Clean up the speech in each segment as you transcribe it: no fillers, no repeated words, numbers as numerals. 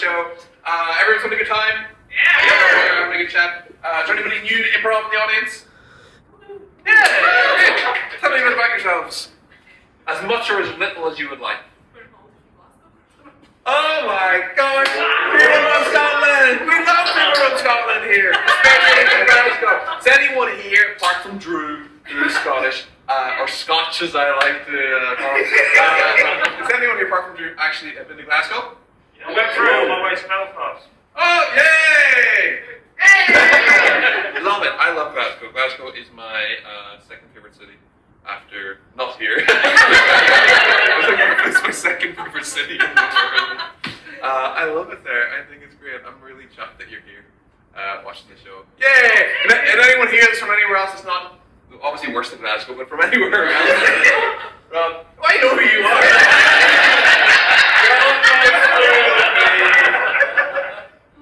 show. Everyone's having a good time? Yeah! We're having a good chat. Is there anybody new to improv in the audience? Yeah! Tell me a bit about yourselves. As much or as little as you would like. Oh my gosh! People from Scotland! We love people from Scotland here! Especially in Glasgow. Is anyone here, apart from Drew, who's Scottish, or Scotch as I like to call it, is anyone here, apart from Drew, actually been to Glasgow? Yeah, I went through on my way to Belfast. Oh, yay! Hey! Love it. I love Glasgow. Glasgow is my second favorite city after not here. It's my second favorite city in the world. I love it there. I think it's great. I'm really chuffed that you're here watching the show. Yay! And anyone here that's from anywhere else that's not obviously worse than Glasgow, but from anywhere else? Rob, I know who you are.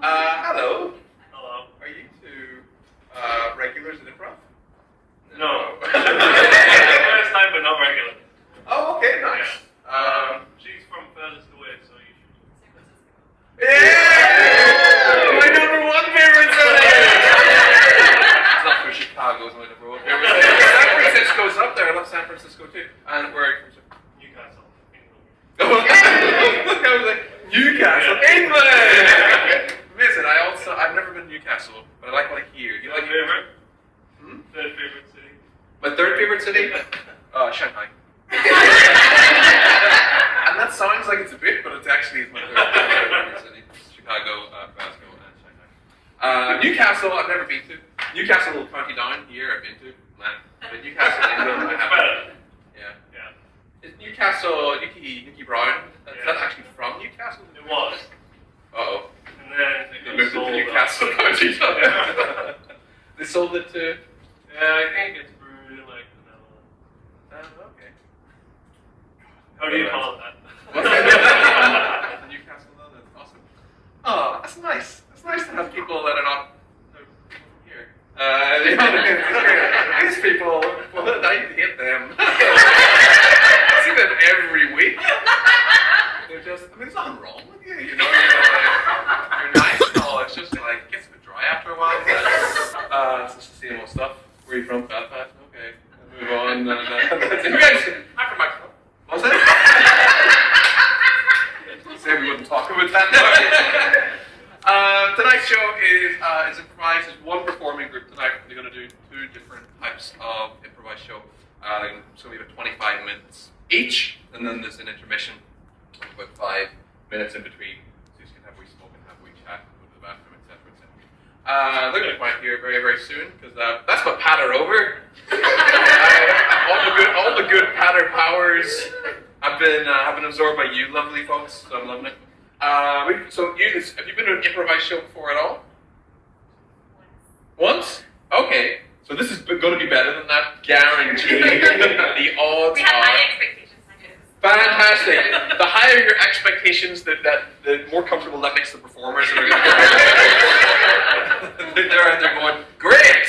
Hello. Hello. Are you two regulars in improv? No. First time, but not regular. Oh, okay, nice. She's from furthest away, so you should. Yeah! My number one favorite city! It's not for Chicago, it's my number one favorite city. San Francisco's up there. I love San Francisco too. And where are you from? Newcastle, England. I was like, Newcastle, England! Listen, I've never been to Newcastle, but I like what I hear. You like favorite? Hmm? Third favorite city? My third favorite city? Shanghai. And that sounds like it's a bit, but it actually is my third favorite city. Chicago, Glasgow, and Shanghai. Newcastle, I've never been to. Newcastle, little county down here, I've been to. Nah. But Newcastle, England, I haven't. Yeah. Is Newcastle, Nicky Brown, is that actually from Newcastle? It was. Uh-oh. And then They moved it to Newcastle County. They sold it to... Yeah, I think it's brewed in like the Netherlands. Okay. How do you call it that? What's it? The Newcastle, though? That's awesome. Oh, that's nice. It's nice to have people that are not from here. These people, well, I hate them. I see them every week. They're just, I mean, there's nothing wrong with you, you know? You're nice and all, it's just like, it gets a bit dry after a while. It's just the same old stuff. Where are you from? Belfast? Okay. Move on. You guys, I'm from Mexico. Was it? Say we wouldn't talk about that. Tonight's show is improvised. There's one performing group tonight. They're going to do two different types of improvised show. So we have 25 minutes each, and then there's an intermission of about 5 minutes in between. So you can have a wee smoke and have a wee chat, go to the bathroom, etc., etc. They're going to come out here very, very soon because that's what patter over. All the good patter powers have been absorbed by you, lovely folks. So I'm loving it. Have you been to an improvised show before at all? Once? Okay. So this is going to be better than that, guaranteed. The odds we have are. high expectations. Fantastic. The higher your expectations, the more comfortable that makes the performers. They're out there going, great!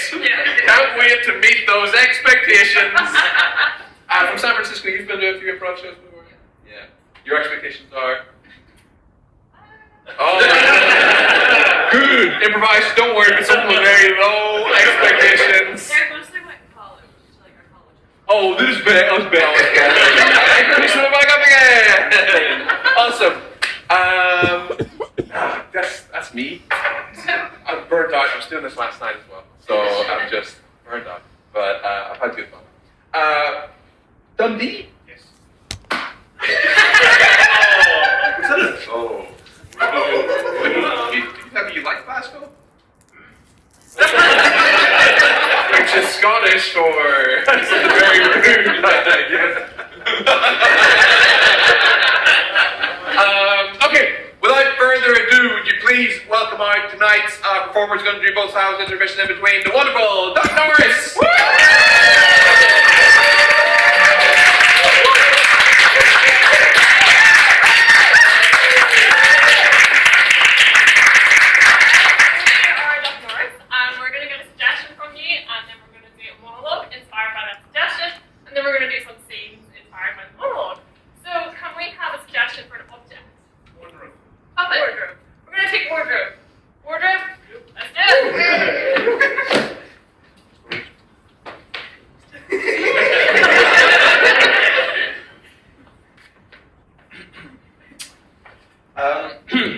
Can't wait to meet those expectations. From San Francisco, you've been to a few improv shows before? Yeah. Your expectations are? Oh, good. Improvised, don't worry, but something with very low expectations. They're mostly like college, like our college. Oh, this is bad. That was bad. Expectations are back up again. Awesome. That's me. I'm burnt out. I was doing this last night as well, so I'm just burnt out. But I've had good fun. Dundee? Yes. Oh. Did you tell me you like Glasgow? Which is Scottish or something very rude, I guess. Okay, without further ado, would you please welcome out tonight's performers going to do both styles intermission in between, the wonderful Duck Norris! Puppet. We're gonna take wardrobe. Wardrobe? Let's do it.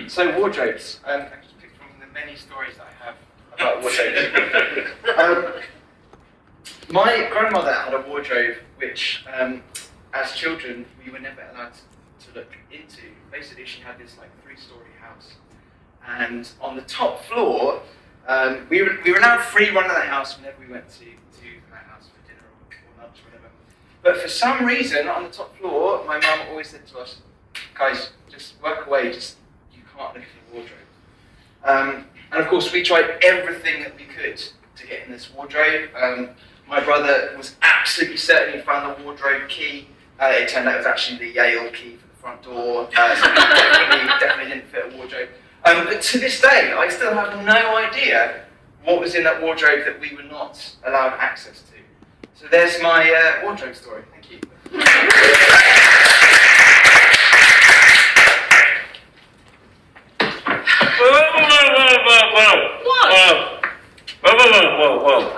So wardrobes. I just picked from the many stories that I have about wardrobes. My grandmother had a wardrobe which, as children, we were never allowed to look into. Basically, she had this like 3-story house, and on the top floor, we were now free running the house whenever we went to her house for dinner or lunch or whatever. But for some reason, on the top floor, my mum always said to us, "Guys, just work away. You can't look in the wardrobe." And of course, we tried everything that we could to get in this wardrobe. My brother was absolutely certain he found the wardrobe key. It turned out it was actually the Yale key for the front door, so it definitely didn't fit a wardrobe. But to this day, I still have no idea what was in that wardrobe that we were not allowed access to. So there's my wardrobe story. Thank you. Whoa.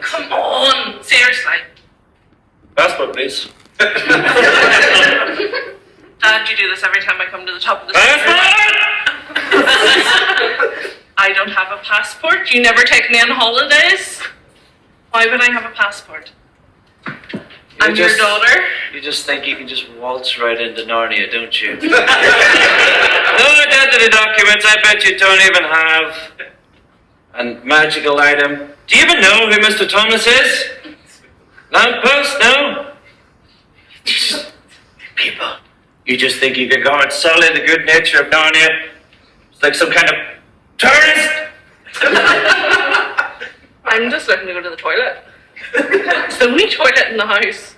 Come on, seriously. Passport, please. Dad, you do this every time I come to the top of the stairs. I don't have a passport. You never take me on holidays. Why would I have a passport? I'm your daughter. You just think you can just waltz right into Narnia, don't you? No identity documents, I bet you don't even have. And magical item. Do you even know who Mr. Thomas is? Lamppost? No? People, you just think you can go and sully the good nature of Narnia? It's like some kind of tourist? I'm just looking to go to the toilet. It's the only toilet in the house.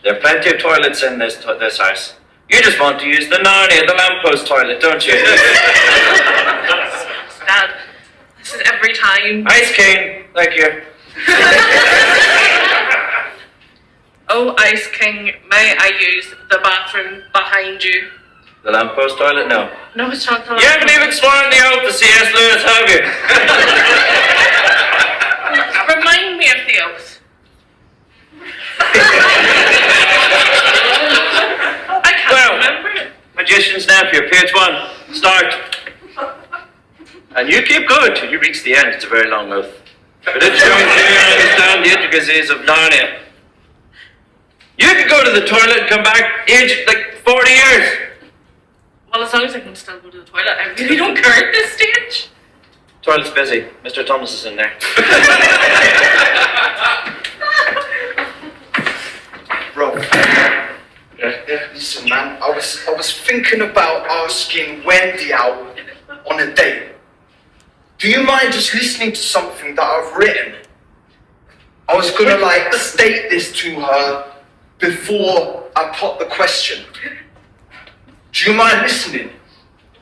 There are plenty of toilets in this house. You just want to use the Narnia, the lamppost toilet, don't you? Dad, this is every time. Ice King, thank you. Oh, Ice King, may I use the bathroom behind you? The lamppost toilet? No. No, it's not the You haven't even sworn the oath to C.S. Lewis, have you? Remind me of the oath. I can't remember it. Magician's nephew, page 1. Start. And you keep good till you reach the end. It's a very long oath. But it shows you understand the intricacies of Narnia. You can go to the toilet and come back aged like 40 years. Well, as long as I can still go to the toilet, I really don't care at this stage. Toilet's busy. Mr. Thomas is in there. Bro. Yeah. Listen, man. I was thinking about asking Wendy out on a date. Do you mind just listening to something that I've written? I was gonna state this to her before I pop the question. Do you mind listening?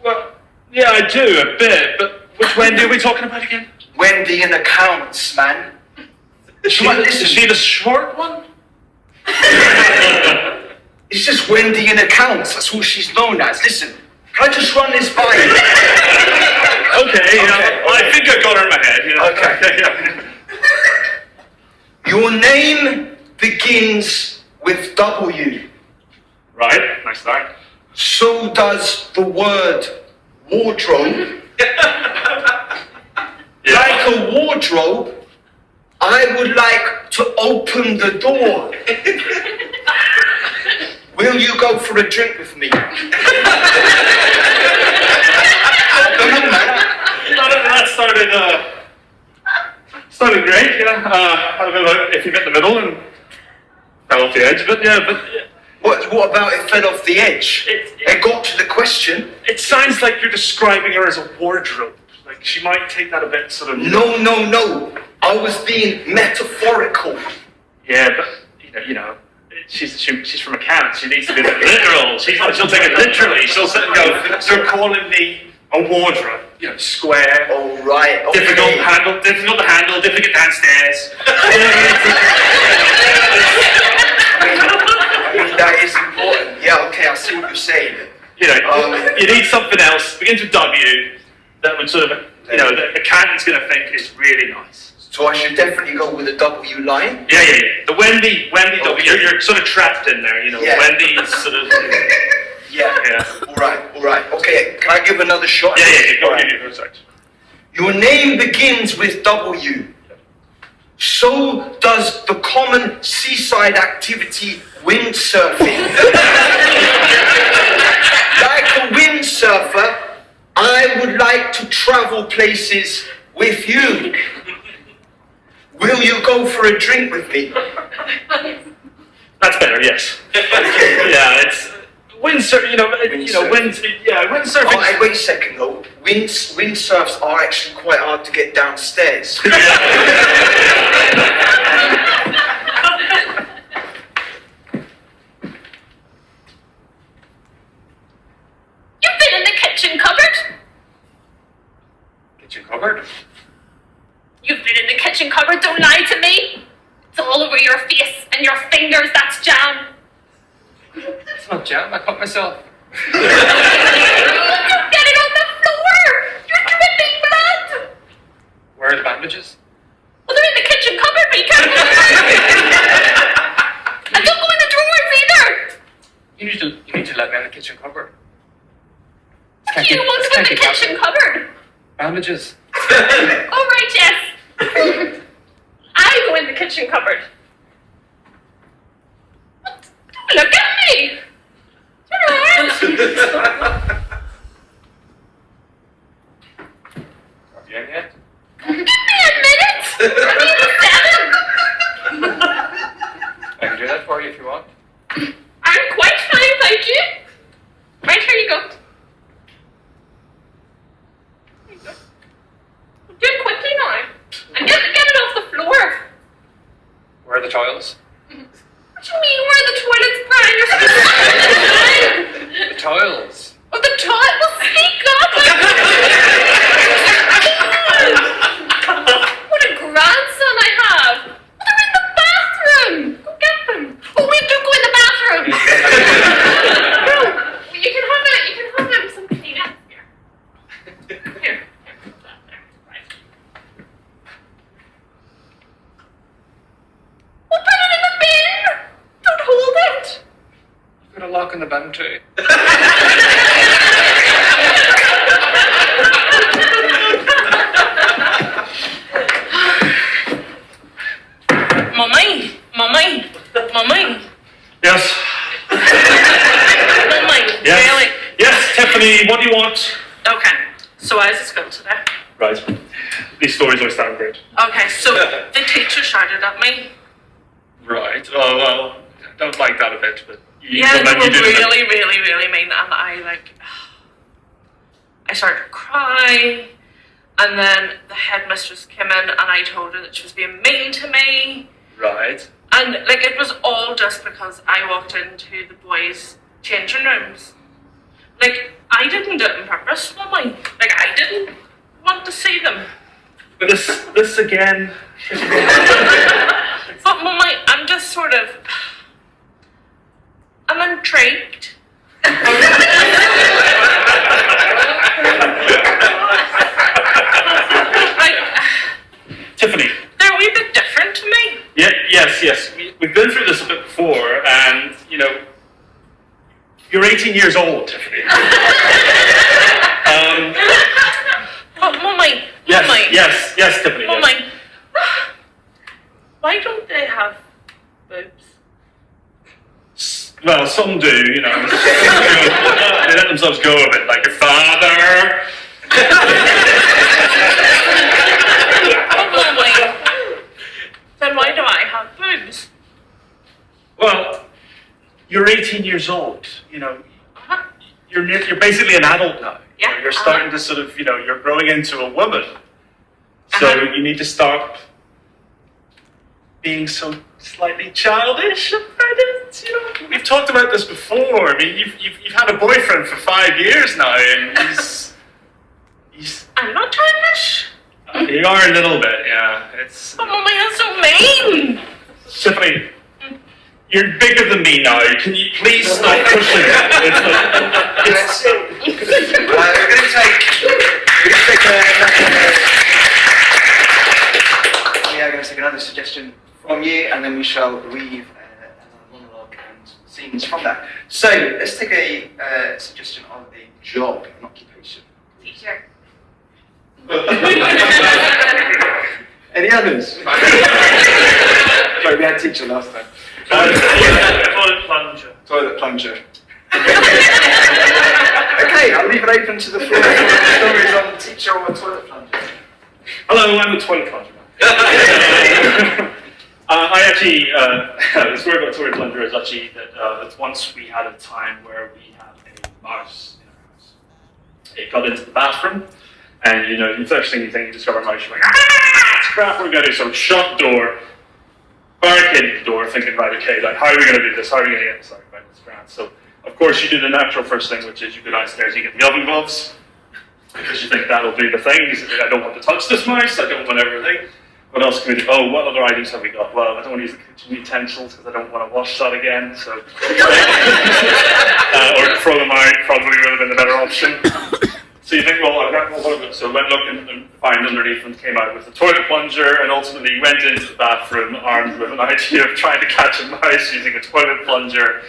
Well, yeah, I do a bit, but which Wendy are we talking about again? Wendy in accounts, man. Is she the short one? It's just Wendy in accounts. That's all she's known as. Listen, can I just run this by you? Okay, I think I got her in my head. Okay. Your name begins with W. Right, nice start. So does the word wardrobe. Yeah. Like a wardrobe, I would like to open the door. Will you go for a drink with me? Come on, man. That started great, I don't know if you met in the middle and fell off the edge, but yeah, What about it fell off the edge? It got to the question. it sounds like you're describing her as a wardrobe. Like she might take that a bit sort of. No. I was being metaphorical. Yeah, but you know, she's from accounts. She needs to be literal. She'll take it literally. She'll sit and go. So calling me a wardrobe, square. Oh, right. Okay. Difficult to handle, difficult downstairs. That is important. Yeah, okay, I see what you're saying. You need something else. Begins with W. that would sort of, you know, the accountant's going to think is really nice. So I should definitely go with a W line? Yeah. The Wendy W. You're sort of trapped in there, you know. Yeah. Wendy's sort of. Yeah. All right. Okay, can I give another shot? Yeah. All right. Your name begins with W. So does the common seaside activity windsurfing. Like a windsurfer, I would like to travel places with you. Will you go for a drink with me? That's better, yes. Yeah, it's windsurfing. Windsurfing. Oh, wait a second though. Windsurfs are actually quite hard to get downstairs. You've been in the kitchen cupboard. Kitchen cupboard. You've been in the kitchen cupboard, don't lie to me. It's all over your face and your fingers, that's jam. It's not jam, I cut myself. You get it on the floor. You're dripping blood. Where are the bandages? Well, they're in the kitchen cupboard, but you can't go in the and don't go in the drawers either. You need to let me in the kitchen cupboard. What do you want to in the kitchen cupboard? Bandages. Oh, right, yes. I go in the kitchen cupboard. What? Don't look at me. Turn around. Have you in yet? Give me a minute. I'm even 7. I can do that for you if you want. I'm quite fine, thank you. Right, here you go. Here you go. Do it quickly now. And get it off the floor. Where are the toilets? What do you mean, where are the toilets, Brian? You're supposed to The toilets. Oh, the toilet? Well, speak up! What a grandson I have! They're in the bathroom! Go get them! Oh, wait, don't go in the bathroom! No, you can have some Kleenex here. Here. Right. Well, put it in the bin! Don't hold it! Put a lock in the bin too. Mummy. Yes. Mummy, Yes. really? Yes, Tiffany. What do you want? Okay, so I was at school today. Right. These stories always sound great. Okay, so the teacher shouted at me. Right. Oh well, I don't like that a bit, but Yeah, they were you did it. really mean, and I started to cry, and then the headmistress came in, and I told her that she was being mean to me, Right. and it was all just because I walked into the boys' changing rooms. I didn't do it on purpose, Mummy. I didn't want to see them. This again. But Mummy, I'm just sort of, I'm intrigued. Tiffany. They're a wee bit different to me. Yeah. Yes. We've been through this a bit before, and you're 18 years old, Tiffany. But Mummy, Yes, Tiffany. Mummy, Yes. why don't they have boobs? Well, some do, They let themselves go a bit, like your father. Oh, Mummy, then why do I have boobs? Well, you're 18 years old. You're basically an adult now. Yeah. You're starting to sort of, you're growing into a woman. So you need to stop being so slightly childish about it. We've talked about this before. I mean, you've had a boyfriend for 5 years now, and he's. I'm not childish. You are a little bit, yeah. It's. But Mummy, that's so mean. Tiffany, you're bigger than me now. Can you please stop pushing it? We're going to take from you, and then we shall weave a monologue and scenes from that. So let's take a suggestion of a job, an occupation. Teacher. Any others? Sorry, we had teacher last time. Toilet plunger. Toilet plunger. Okay, I'll leave it open to the floor for stories on teacher or toilet plunger. Hello, I'm the toilet plunger. I actually, the story about toilet plunger is actually that once we had a time where we had a mouse in our house. It got into the bathroom, and you know, the first thing you discover a mouse, you're like, it's crap, we're going to do some shut door, barricade the door, thinking, right, okay, like, how are we going to do this? How are we going to get this out? Right, this grand. So, of course, you do the natural first thing, which is you go downstairs, you get the oven gloves, because you think that'll do the thing. You say, I don't want to touch this mouse, I don't want everything. What else can we do? Oh, what other items have we got? Well, I don't want to use the kitchen utensils because I don't want to wash that again, so... or throw them out probably would have been a better option. So you think, well, I've got one of them. So I went looking and found underneath and came out with a toilet plunger, and ultimately went into the bathroom armed with an idea of trying to catch a mouse using a toilet plunger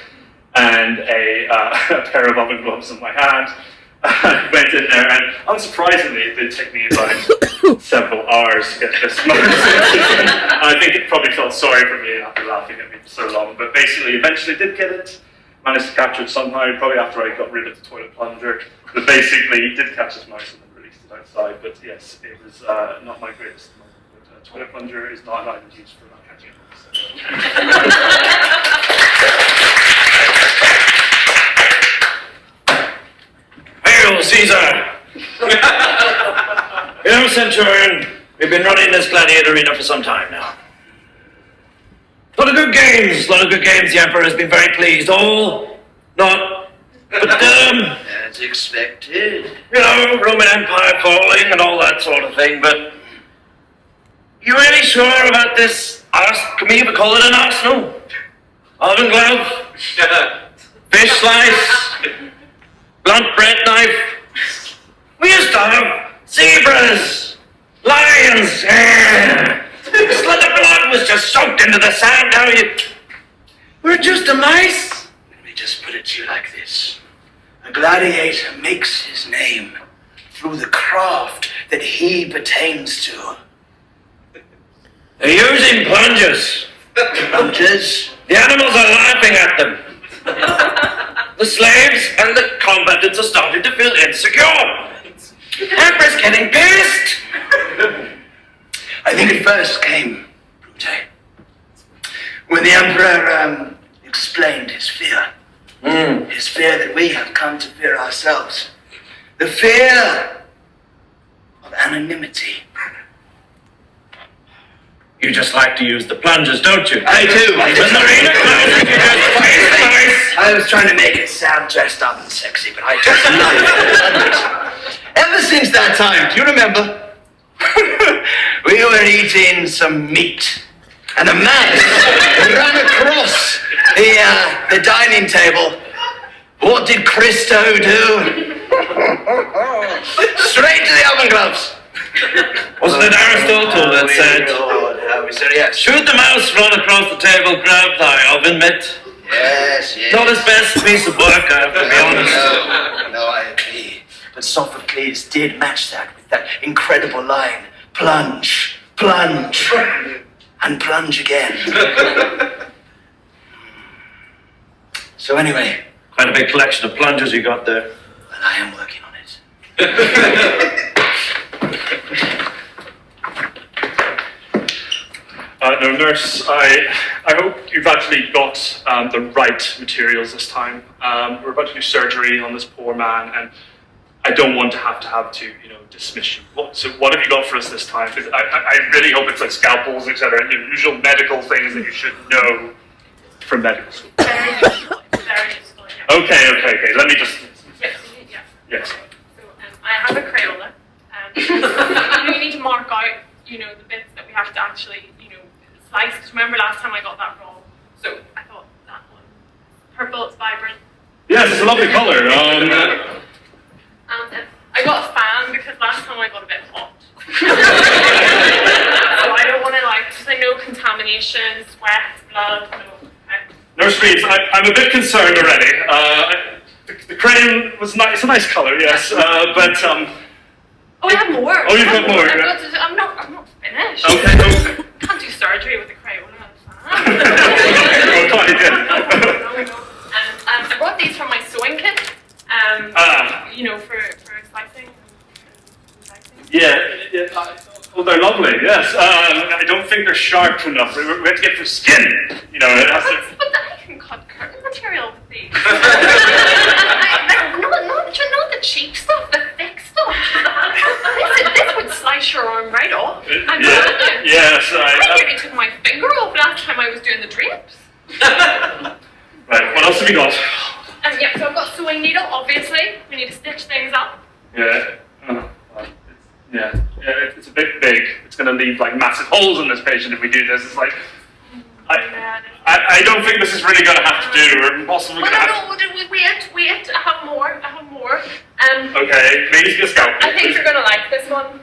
and a pair of oven gloves in my hand. I went in there, and unsurprisingly, it did take me about several hours to get this mouse. I think it probably felt sorry for me after laughing at me for so long, but basically, eventually did get it. Managed to capture it somehow, probably after I got rid of the toilet plunger. But basically, did catch this mouse and then released it outside. But yes, it was not my greatest moment. But toilet plunger is not an item used for not catching a mouse. Hail, Caesar! You know, Centurion, we've been running this gladiator arena for some time now. A lot of good games, the Emperor has been very pleased. All not, but as expected. You know, Roman Empire falling and all that sort of thing, but you really sure about this? Can we even call it an arsenal? Oven glove? Fish slice? Blunt bread knife? We used to have zebras, lions, this little blood was just soaked into the sand. Now we're just a mice. Let me just put it to you like this. A gladiator makes his name through the craft that he pertains to. They're using plungers. Plungers? The animals are laughing at them. The slaves and the combatants are starting to feel insecure. Emperor's getting pissed. I think it first came, Brute, when the Emperor explained his fear. His fear that we have come to fear ourselves. The fear of anonymity. You just like to use the plungers, don't you? I do. I was trying to make it sound dressed up and sexy, but I just love it. Ever since that time, do you remember? We were eating some meat, and a mouse ran across the dining table. What did Christo do? Straight to the oven gloves. Wasn't it Aristotle that said, should the mouse run across the table, grab thy oven mitt? Yes. Not his best piece of work, I have to be honest. No, I agree. But Sophocles did match that with that incredible line, plunge, plunge, and plunge again. So anyway, quite a big collection of plungers you got there. Well, I am working on it. No, nurse, I hope you've actually got the right materials this time. We're about to do surgery on this poor man, and I don't want to have to dismiss you. So what have you got for us this time? Because I really hope it's like scalpels, etc., usual medical things that you should know from medical school. Very useful. Okay. Let me just... Yes. So I have a Crayola, and we need to mark out, the bits that we have to actually, slice. Because remember last time I got that wrong. So I thought that one. Purple, it's vibrant. Yes, it's a lovely colour. And I got a fan because last time I got a bit hot. So I don't want to because I know contaminants contamination, sweat, blood, no. Okay. Nurse Reeves, I'm a bit concerned already. The crayon was nice, it's a nice colour, yes, but Oh, I have more. Oh, you've got more, yeah. I'm not finished. Okay, okay. Can't do surgery with a crayon. Oh, fine, yeah. I brought these from my sewing kit. You know, for slicing and slicing. Yeah. Well, they're lovely, yes. I don't think they're sharp enough. We have to get for skin. You know, it has to. But I can cut curtain material with these. Not the cheap stuff, the thick stuff. This would slice your arm right off. Yes. I nearly took my finger off last time I was doing the drapes. Right, what else have we got? Yeah, so I've got sewing needle, obviously. We need to stitch things up. Yeah. It's a bit big. It's going to leave like massive holes in this patient if we do this. It's like, I don't think this is really going to have to do. We're possibly going to have. Wait. I have more. Okay, please get scalpel. I think you're going to like this one.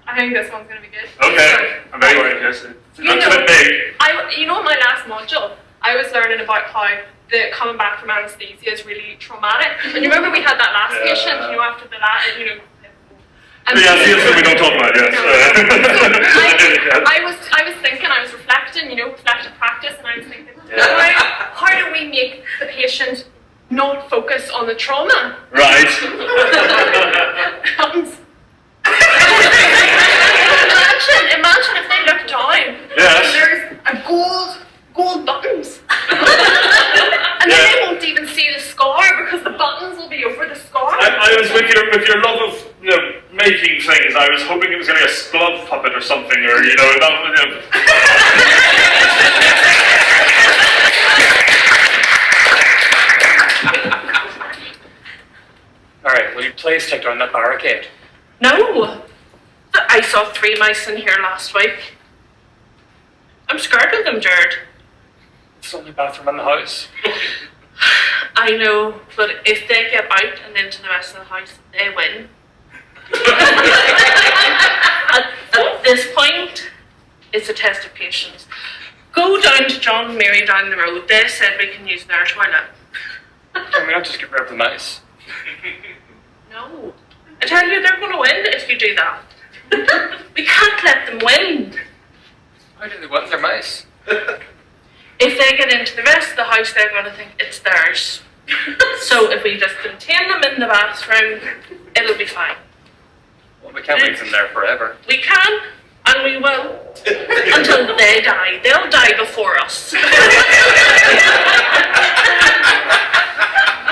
I think this one's going to be good. Okay, I'm very worried. Yes, it looks a bit big. You know, in my last module, I was learning about how the coming back from anesthesia is really traumatic. And you remember we had that last patient, you know, after the last, you know. We don't talk about, yes. I was thinking, I was reflecting, you know, reflective practice, and I was thinking, how do we make the patient not focus on the trauma? Right. Imagine if they look down. Yes. There's a gold buttons. And then they won't even see the scar because the buttons will be over the scar. I was with your love of, you know, making things. I was hoping it was going to be a glove puppet or something, or you know, All right, will you please take down that barricade? No. I saw 3 mice in here last week. I'm scared of them, Jared. It's the only bathroom in the house. I know, but if they get out and into the rest of the house, they win. At this point, it's a test of patience. Go down to John and Mary down the road. They said we can use their toilet. Can we not just get rid of the mice? No. I tell you, they're going to win if you do that. We can't let them win. How do they win? They're mice. If they get into the rest of the house, they're going to think it's theirs. So if we just contain them in the bathroom, it'll be fine. Well, we can't leave them there forever. We can, and we will, until they die. They'll die before us. I'm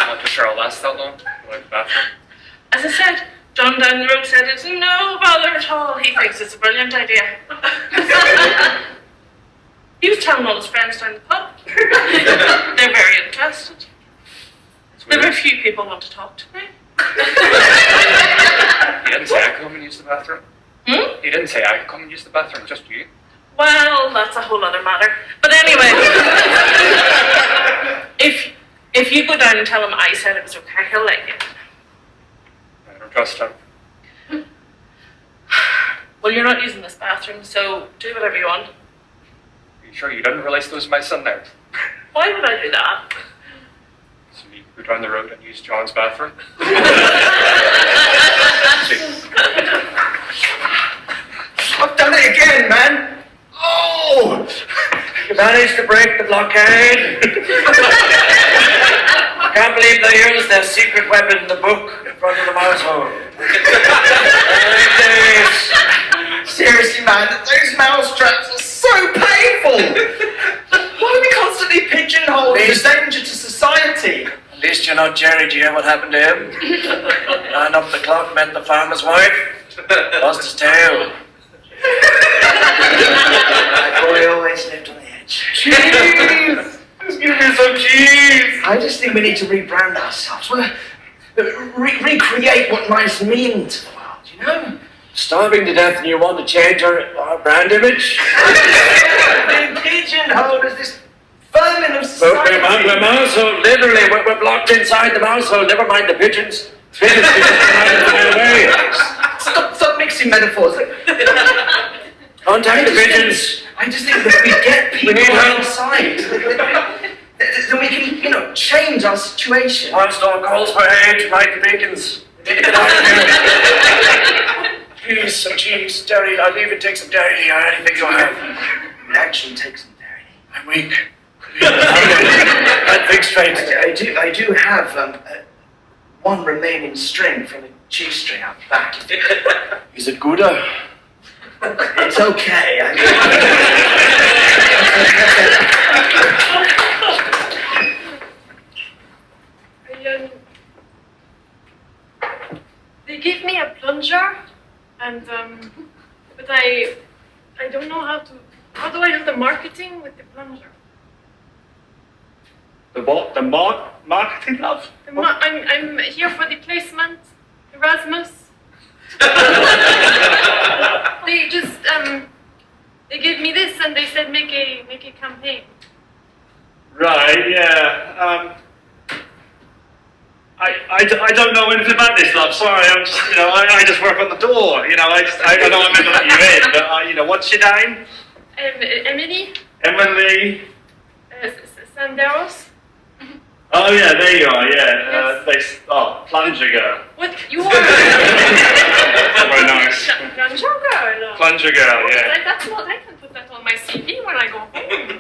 not too sure I'll last that long. Like the bathroom. As I said, John down the road said it's no bother at all. He thinks it's a brilliant idea. He was telling all his friends down the pub. They're very interested. There were a few people want to talk to me. He didn't say I could come and use the bathroom. He didn't say I could come and use the bathroom, just you. Well, that's a whole other matter. But anyway, if you go down and tell him I said it was okay, he'll let you. I don't trust him. Well, you're not using this bathroom, so do whatever you want. Are you sure you didn't release those mice in there? Why would I do that? So you go down the road and use John's bathroom? I've done it again, man! Oh! You managed to break the blockade. I can't believe they used their secret weapon in the book in front of the mouse hole. Seriously, man, those mouse traps are so painful! Why are we constantly pigeonholed? It's a danger to society. At least you're not Jerry. Do you hear what happened to him? 9 up the clock met the farmer's wife. Lost his tail. My boy always lived on the edge. Jeez! It's gonna be so cheese! I just think we need to rebrand ourselves. Recreate what nice mean to the world, you know? Starving to death and you want to change our brand image? Being pigeonholed as this vermin of But society. we're mouse hole, literally, we're blocked inside the mouse hole, never mind the pigeons. Pigeons can away. Stop mixing metaphors. Contact the pigeons. I just think that we get people need help. outside. Then we can, change our situation. One star calls for aid, like the Bacons. We need to get out of here. Please, some cheese, dairy. I'll even take some dairy or anything you have. Actually, take some dairy. I'm weak. Can't think straight. I do have one remaining string from a cheese string out the back. Is it Gouda? It's okay. They gave me a plunger, and but I don't know how do I do the marketing with the plunger? The what? The marketing love? I'm here for the placement, Erasmus. They just they gave me this and they said make a campaign. Right, yeah. I don't know anything about this, love. Sorry, I'm just, I just work on the door. I know I'm meant to let you in, but, what's your name? Emily Emily. Sanderos. Oh, yeah, there you are, yeah. Plunger girl. What you are? Very nice. Plunger girl. Plunger girl, yeah. That's not. I can put that on my CV when I go home.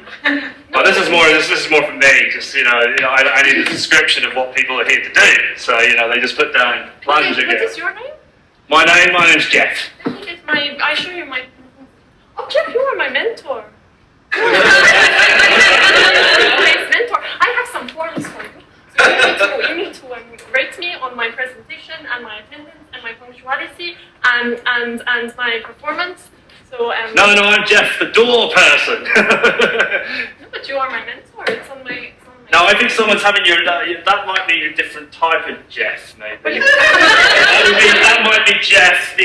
Well, this is more from me. Just I need a description of what people are here to do. So they just put down plunger girl. What is your name? My name's Jeff. Let me get I show you my. Oh, Jeff, you are my mentor. Mentor. I have some forms for you. So you need to rate me on my presentation and my attendance and my punctuality and my performance. So No, I'm Jeff, the door person. No, but you are my mentor. It's on my. No, I think someone's having that might be a different type of Jeff, maybe. that might be Jeff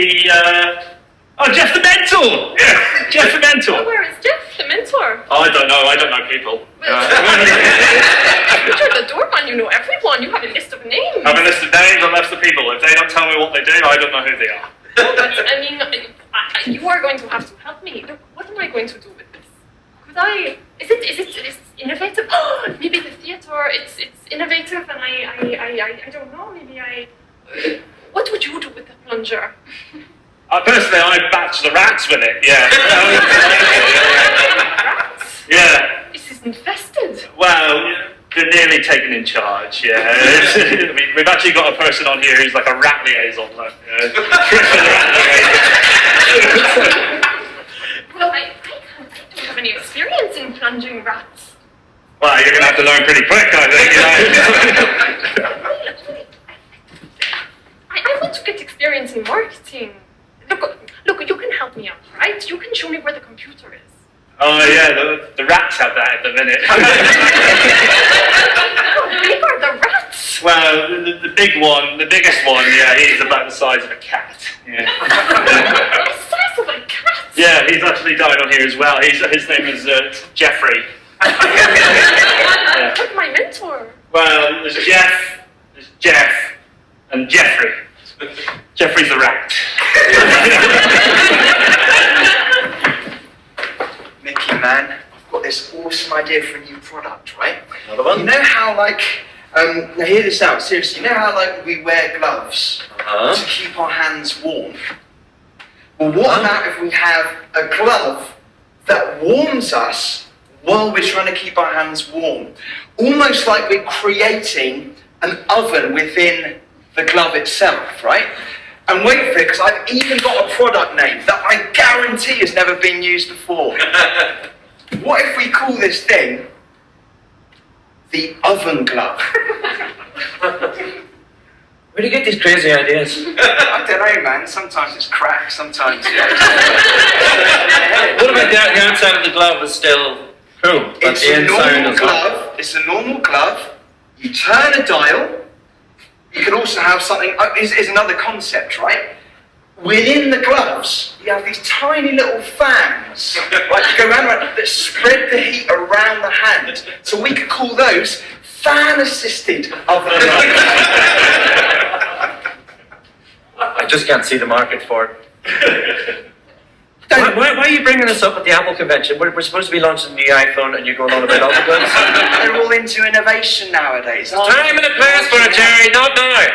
Jeff the mentor! Yeah, Jeff the mentor. Oh, where is Jeff the mentor? Oh, I don't know people. You're the doorman, you know everyone. You have a list of names. I have a list of names and list of people. If they don't tell me what they do, I don't know who they are. No, but I mean, you are going to have to help me. Look, what am I going to do with this? Could I? Is it innovative? Oh, maybe the theater. It's innovative, and I don't know. Maybe what would you do with the plunger? Personally, I batch the rats with it. Yeah. Rats? Yeah. This is infested. Well, they're nearly taken in charge. Yeah. We've actually got a person on here who's like a rat liaison. Well, I don't have any experience in plunging rats. Well, you're going to have to learn pretty quick, I think. I want to get experience in marketing. Look, you can help me out, right? You can show me where the computer is. Oh yeah, the rats have that at the minute. How big are the rats? Well, the biggest one, yeah, he's about the size of a cat. Yeah. The size of a cat? Yeah, he's actually died on here as well. His name is Jeffrey. What's my mentor? Well, there's Jeff, and Jeffrey. Jeffrey's the rat. Mickey, man, I've got this awesome idea for a new product, right? Another one? You know how, now hear this out, seriously. You know how, we wear gloves to keep our hands warm? Well, what about if we have a glove that warms us while we're trying to keep our hands warm? Almost like we're creating an oven within the glove itself, right? And wait for it, because I've even got a product name that I guarantee has never been used before. What if we call this thing the oven glove? Where do you get these crazy ideas? I don't know, man. Sometimes it's crack, sometimes What about the outside of the glove is still cool, but It's the a inside normal is not? glove. It's a normal glove. You turn a dial. You can also have something. Is another concept, right? Within the gloves, you have these tiny little fans, right? You go round that spread the heat around the hand. So we could call those fan-assisted oven gloves. I just can't see the market for it. Why are you bringing us up at the Apple convention? We're supposed to be launching the new iPhone and you're going on about almond gloves? They're all into innovation nowadays. Time and a place for it, Jerry, not now.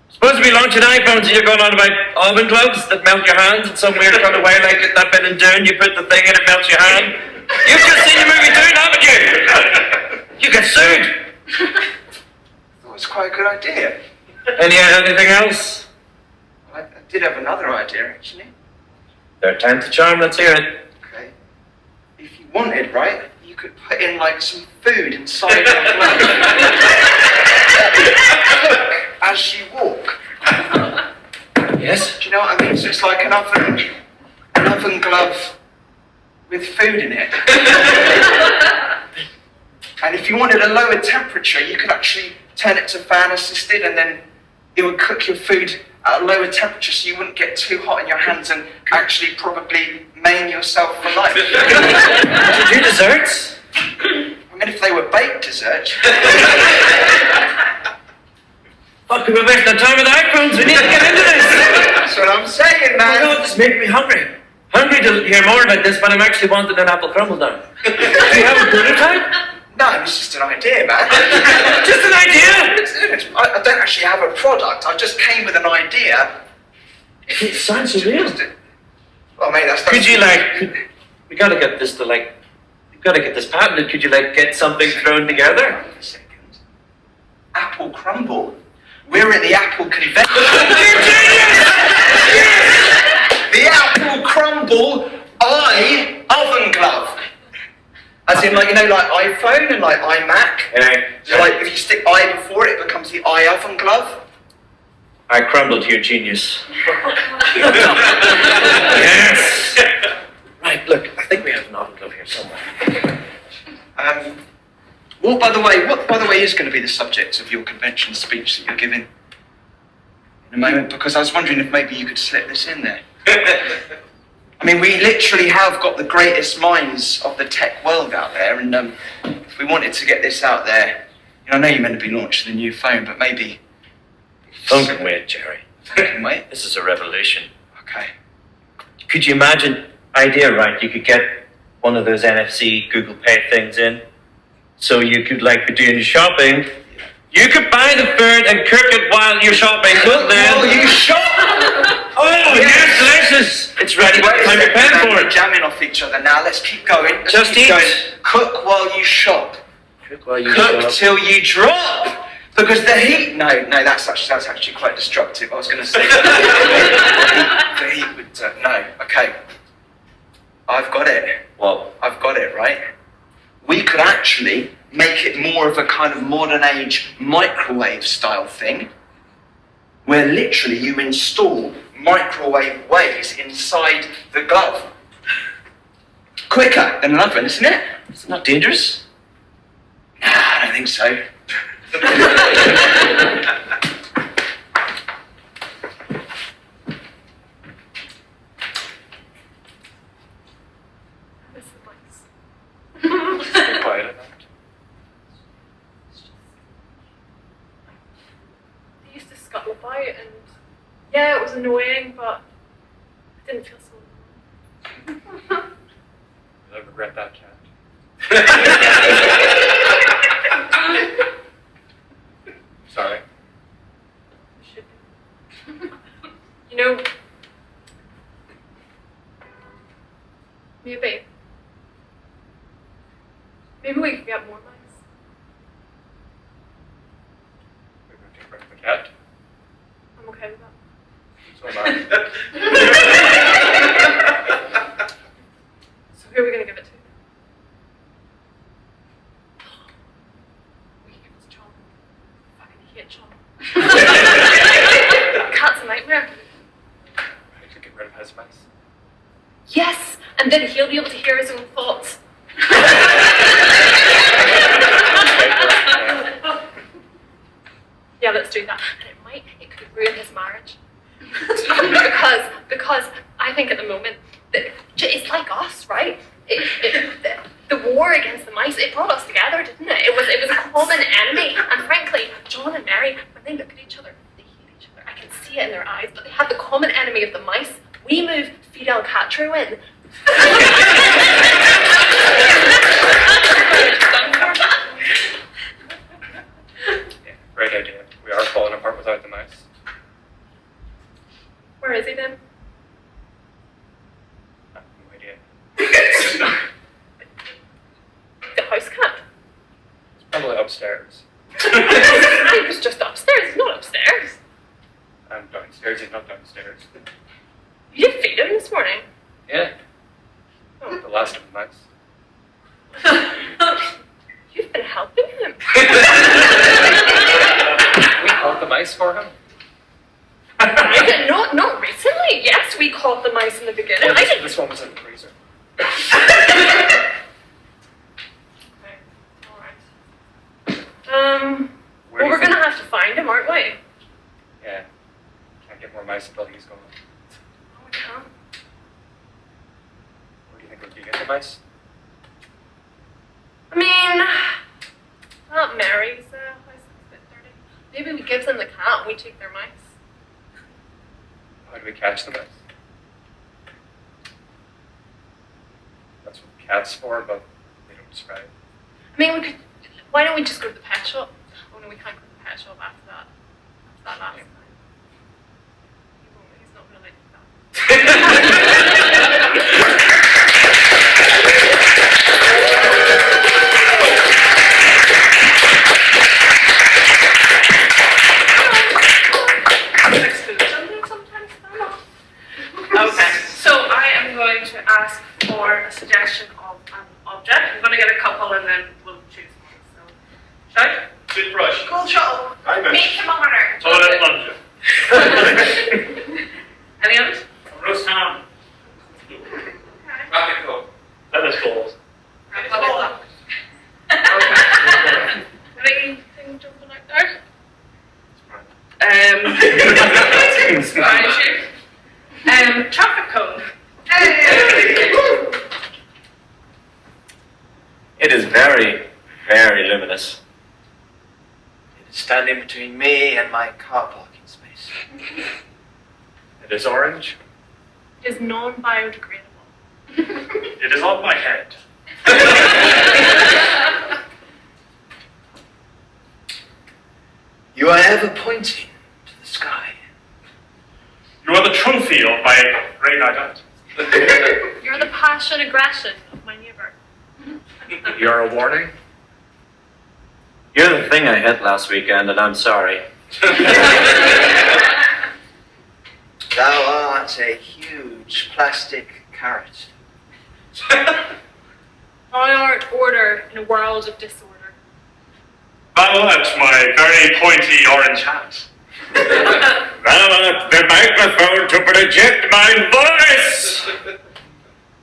Supposed to be launching iPhones and you're going on about almond gloves that melt your hands in some weird kind of way, like that bit in Dune, you put the thing in, it melts your hand. You've just seen the movie Dune, haven't you? You get sued. That was quite a good idea. Anything else? I did have another idea, actually. Third time's the charm, let's hear it. Okay. If you wanted, right, you could put in like some food inside your glove. Cook as you walk. Yes? Do you know what I mean? So it's like an oven glove with food in it. And if you wanted a lower temperature, you could actually turn it to fan assisted, and then it would cook your food at a lower temperature so you wouldn't get too hot in your hands and actually probably maim yourself for life. Did you do desserts? I mean, if they were baked desserts. Fuck, we're wasting the time with iPhones, we need to get into this! That's what I'm saying, man. Oh, this makes me hungry. Hungry to hear more about this, but I'm actually wanting an apple crumble now. Do you have a prototype? No, it's just an idea, man. Just an idea? I don't actually have a product. I just came with an idea. It sounds surreal. Well, mate, that's... Could you we gotta get this we've gotta get this patented. Could you get something thrown together? Wait a second. Apple crumble. We're at the Apple convention. The Apple crumble oven glove. As in, like iPhone and like iMac. Yeah. So, like, if you stick I before it, it becomes the oven glove. I crumbled to your genius. Yes! Right, look, I think we have an oven glove here somewhere. What, by the way, is going to be the subject of your convention speech that you're giving in a moment? Because I was wondering if maybe you could slip this in there. I mean, we literally have got the greatest minds of the tech world out there, and if we wanted to get this out there, I know you're meant to be launching a new phone, but maybe... Phone can wait, Jerry. Phone can wait? This is a revolution. Okay. Could you imagine, idea right, you could get one of those NFC Google Pay things in, so you could be doing your shopping, you could buy the food and cook it while you're shopping. While you shop! Oh, yes, delicious! It's ready by the time you're paying for it. Jamming off each other now. Let's keep going. Just keep eat. Going. Cook while you shop. Cook while you Cook shop. till you drop. Because the heat. No, that's actually quite destructive. I was going to say the heat would. No. Okay. I've got it. What? I've got it. Right. We could actually make it more of a kind of modern age microwave style thing, where literally you install microwave waves inside the glove. Quicker than an oven, isn't it? It's not dangerous. Nah, I don't think so. Stay quiet at that. They used to scuttle about, and yeah, it was annoying, but I didn't feel so annoying. I regret that, cat. Sorry. You should be. You know, maybe we could get more mice. We're going to take back the cat. I'm okay with that. So am I. So who are we gonna give it to? We can give it to John. I fucking hate John. Cat's a nightmare. I could get rid of his mice. Yes, and then he'll be able to hear his own thoughts. Yeah, let's do that. And it could ruin his marriage. because I think at the moment that it's like us, right? The war against the mice, it brought us together, didn't it? It was a common enemy, and frankly, John and Mary, when they look at each other, they hate each other. I can see it in their eyes, but they have the common enemy of the mice. We move Fidel Castro win. Yeah, great idea. We are falling apart without the mice. Where is he then? I have no idea. The house cat. It's probably upstairs. He was just upstairs, he's not upstairs. I'm downstairs, he's not downstairs. You did feed him this morning. Yeah, Oh. the last of the mice. You've been helping him. We caught the mice for him. I did not recently. Yes, we caught the mice in the beginning. Yeah, I didn't. this one was in the freezer. Okay, alright. Where do you We're think- gonna have to find him, aren't we? Yeah, can't get more mice until he's gone. Oh, we can't. Where do you think we can get the mice? I mean, Aunt Mary's house is a bit dirty. Maybe we give them the cat and we take their mice. How do we catch the mice? That's what cats for, but they don't describe. I mean, we could. Why don't we just go to the pet shop? Oh no, we can't go to the pet shop after that. After that last time. He's not gonna like Okay, so I am going to ask for a suggestion of an object. I'm going to get a couple and then we'll choose one. So, shout. Toothbrush. Cool shuttle. Eye Meat thermometer. Toilet plunger. Any others? Roast ham. Traffic code. Tennis balls. Cola. Okay. Anything jumping out there? Surprise you. Traffic cone. It is very, very luminous. It is standing between me and my car parking space. It is orange. is non-biodegradable. It is on my head. You are ever pointing to the sky. You are the trophy of my great night out. You're the passion aggression of my neighbour. You're a warning? You're the thing I hit last weekend, and I'm sorry. Thou art a huge plastic carrot. Thou art order in a world of disorder. Thou art my very pointy orange hat. Thou art the microphone to project my voice!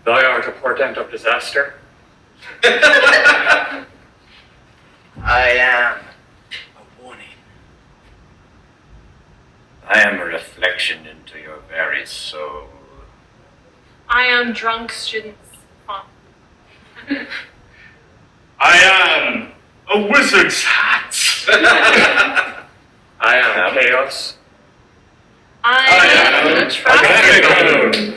Thou art a portent of disaster. I am a warning. I am a reflection into your very soul. I am drunk students' fun. I am a wizard's hat. I am chaos. I am a traffic cone.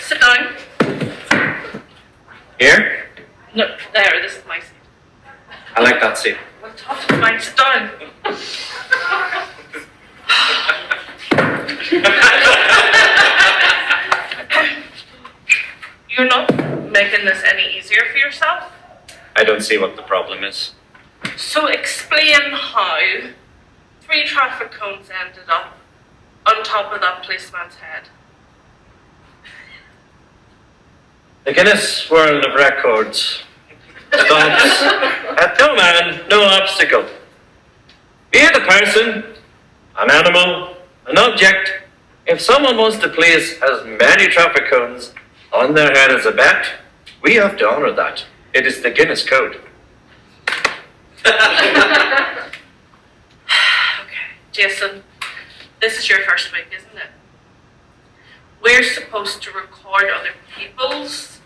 Sit down. Here? No, there, this is my seat. I like that seat. Well, tough to find. Sit down. You're not making this any easier for yourself. I don't see what the problem is. So explain how 3 traffic cones ended up on top of that policeman's head. The Guinness World of Records stops at no man, no obstacle. Be it a person, an animal, an object, if someone wants to place as many traffic cones on their head as a bet, we have to honor that. It is the Guinness Code. Okay, Jason, this is your first week, isn't it? We're supposed to record other people's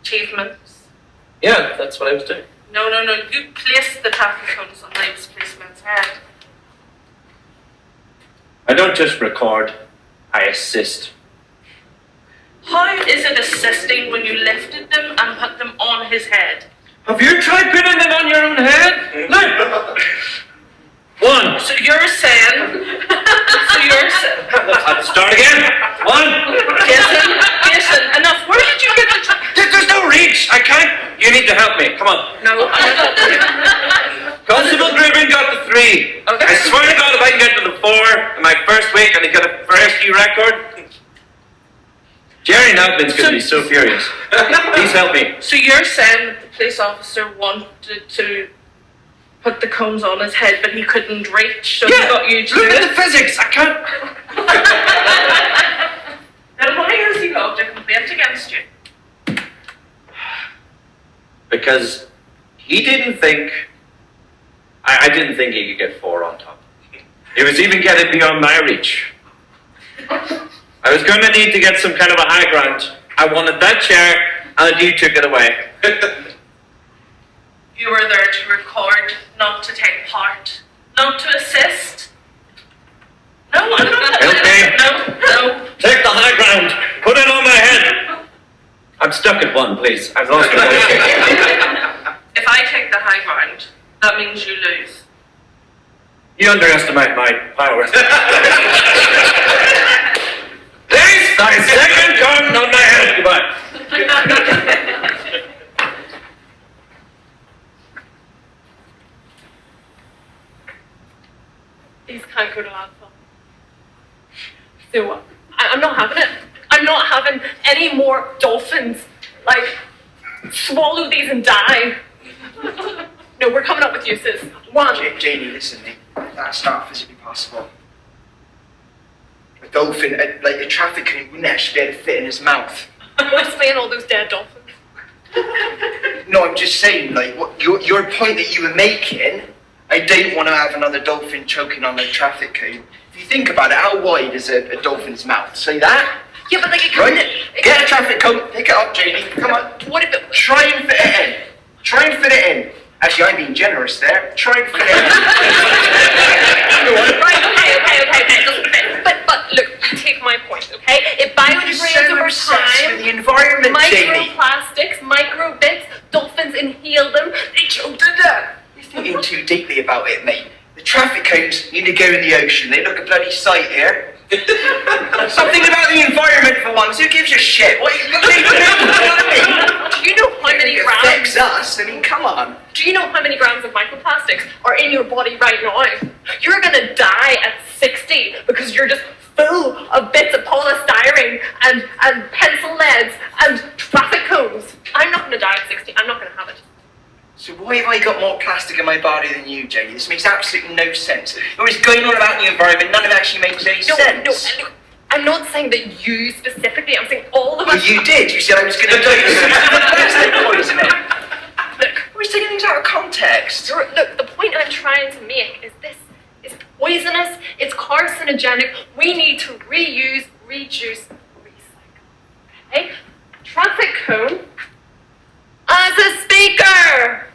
achievements. Yeah, that's what I was doing. No. You place the traffic cones on those policemen's head. I don't just record, I assist. How is it assisting when you lifted them and put them on his head? Have you tried putting them on your own head? Look! One. So you're saying... I'll start again. One. Jason, enough. Where did you get the... There's no reach. I can't. You need to help me. Come on. No, Constable Griffin got the 3. Okay. I swear to God, if I can get to the 4 in my first week and he got a first year record, Jerry Nugman's going to be so furious. Please help me. So you're saying that the police officer wanted to put the cones on his head, but he couldn't reach, so he got you to Look do at it? the physics. I can't. Then why has he lodged a complaint against you? Because he didn't think. I didn't think he could get 4 on top. He was even getting beyond my reach. I was going to need to get some kind of a high ground. I wanted that chair, and you took it away. You were there to record, not to take part, not to assist. No, I'm not. Okay. No. Take the high ground. Put it on my head. I'm stuck at 1, please. I've lost my way. If I take the high ground, that means you lose. You underestimate my powers. Please, my second gun on my head. Goodbye. These can't go to landfill. So, I'm not having it. I'm not having any more dolphins, like, swallow these and die. No, we're coming up with uses. 1. Janie, listen, mate. That's not physically possible. A dolphin, like a traffic cone, wouldn't actually be able to fit in his mouth. We're slaying all those dead dolphins. No, I'm just saying, like, what your point that you were making, I don't want to have another dolphin choking on the traffic cone. If you think about it, how wide is a dolphin's mouth? Say that? Yeah, but like it Right? couldn't. Get a traffic cone, pick it up, Janie. Come on. What if it? Try and fit it in. Try and fit it in. Actually, I'm being generous there. Try and fit it in. Right? Okay. It doesn't fit. But look, take my point, okay? It biodegrades over obsessed with time. the environment, Janie. Microplastics, microbits, dolphins inhale them. They choke to death. You're thinking too deeply about it, mate. The traffic cones need to go in the ocean. They look a bloody sight here. Something about the environment for once. Who gives a shit? What are you doing? Do you know how many It grams? affects us. I mean, come on. Do you know how many grams of microplastics are in your body right now? You're gonna die at 60 because you're just full of bits of polystyrene and pencil leads and traffic cones. I'm not gonna die at 60. I'm not gonna have it. So why have I got more plastic in my body than you, Janie? This makes absolutely no sense. You're always going on about the environment. None of it actually makes any sense. No. I'm not saying that you specifically. I'm saying all of us. Well, you did. You said I was going to die of plastic poisoning. Look, We're taking things out of context. Look, the point I'm trying to make is this is poisonous, it's carcinogenic, we need to reuse, reduce, recycle. Okay? Traffic cone as a speaker!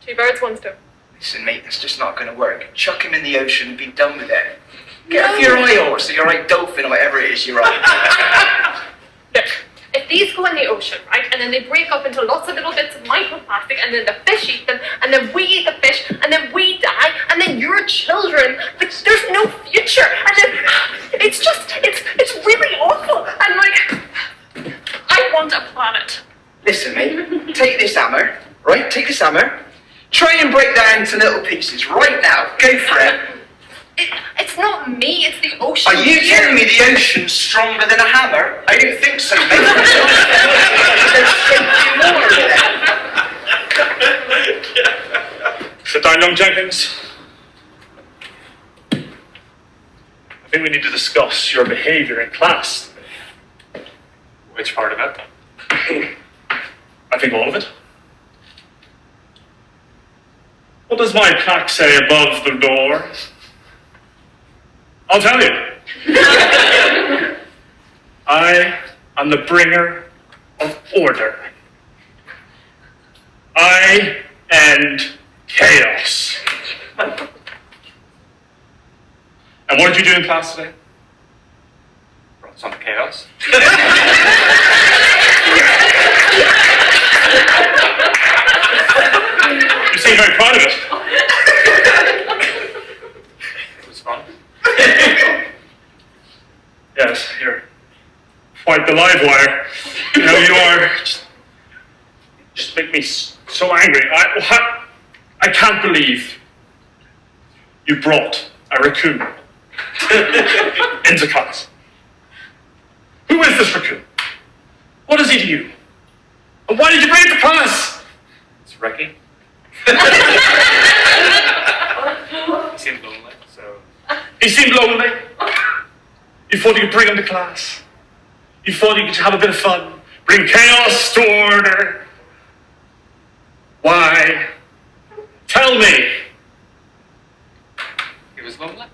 2 birds, 1 stone. Listen, mate, that's just not going to work. Chuck him in the ocean and be done with it. Get off your eye horse or your eye dolphin or whatever it is you're on. Look, if these go in the ocean, right, and then they break up into lots of little bits of microplastic, and then the fish eat them, and then we eat the fish, and then we die, and then your children, like, there's no future, and then it's really awful, and like, I want a planet. Listen, mate, take this hammer, right? Take this hammer. Try and break that into little pieces right now. Go for it. It's not me, it's the ocean. Are you telling me the ocean's stronger than a hammer? I don't think so, mate. Sit down, young Jenkins. I think we need to discuss your behaviour in class. Which part of it? I think all of it. What does my plaque say above the door? I'll tell you. I am the bringer of order. I I end chaos. And what did you do in class today? Brought some chaos. You seem very proud of it. It was fun. Yes, you're quite the live wire. You know, you are. Just make me so angry. I can't believe you brought a raccoon into class. Who is this raccoon? What is he to you? And why did you bring it to class? It's Ricky. He seemed lonely, so He seemed lonely. You thought you could bring him to class. You thought you could have a bit of fun. Bring chaos to order. Why? Tell me. he was lonely.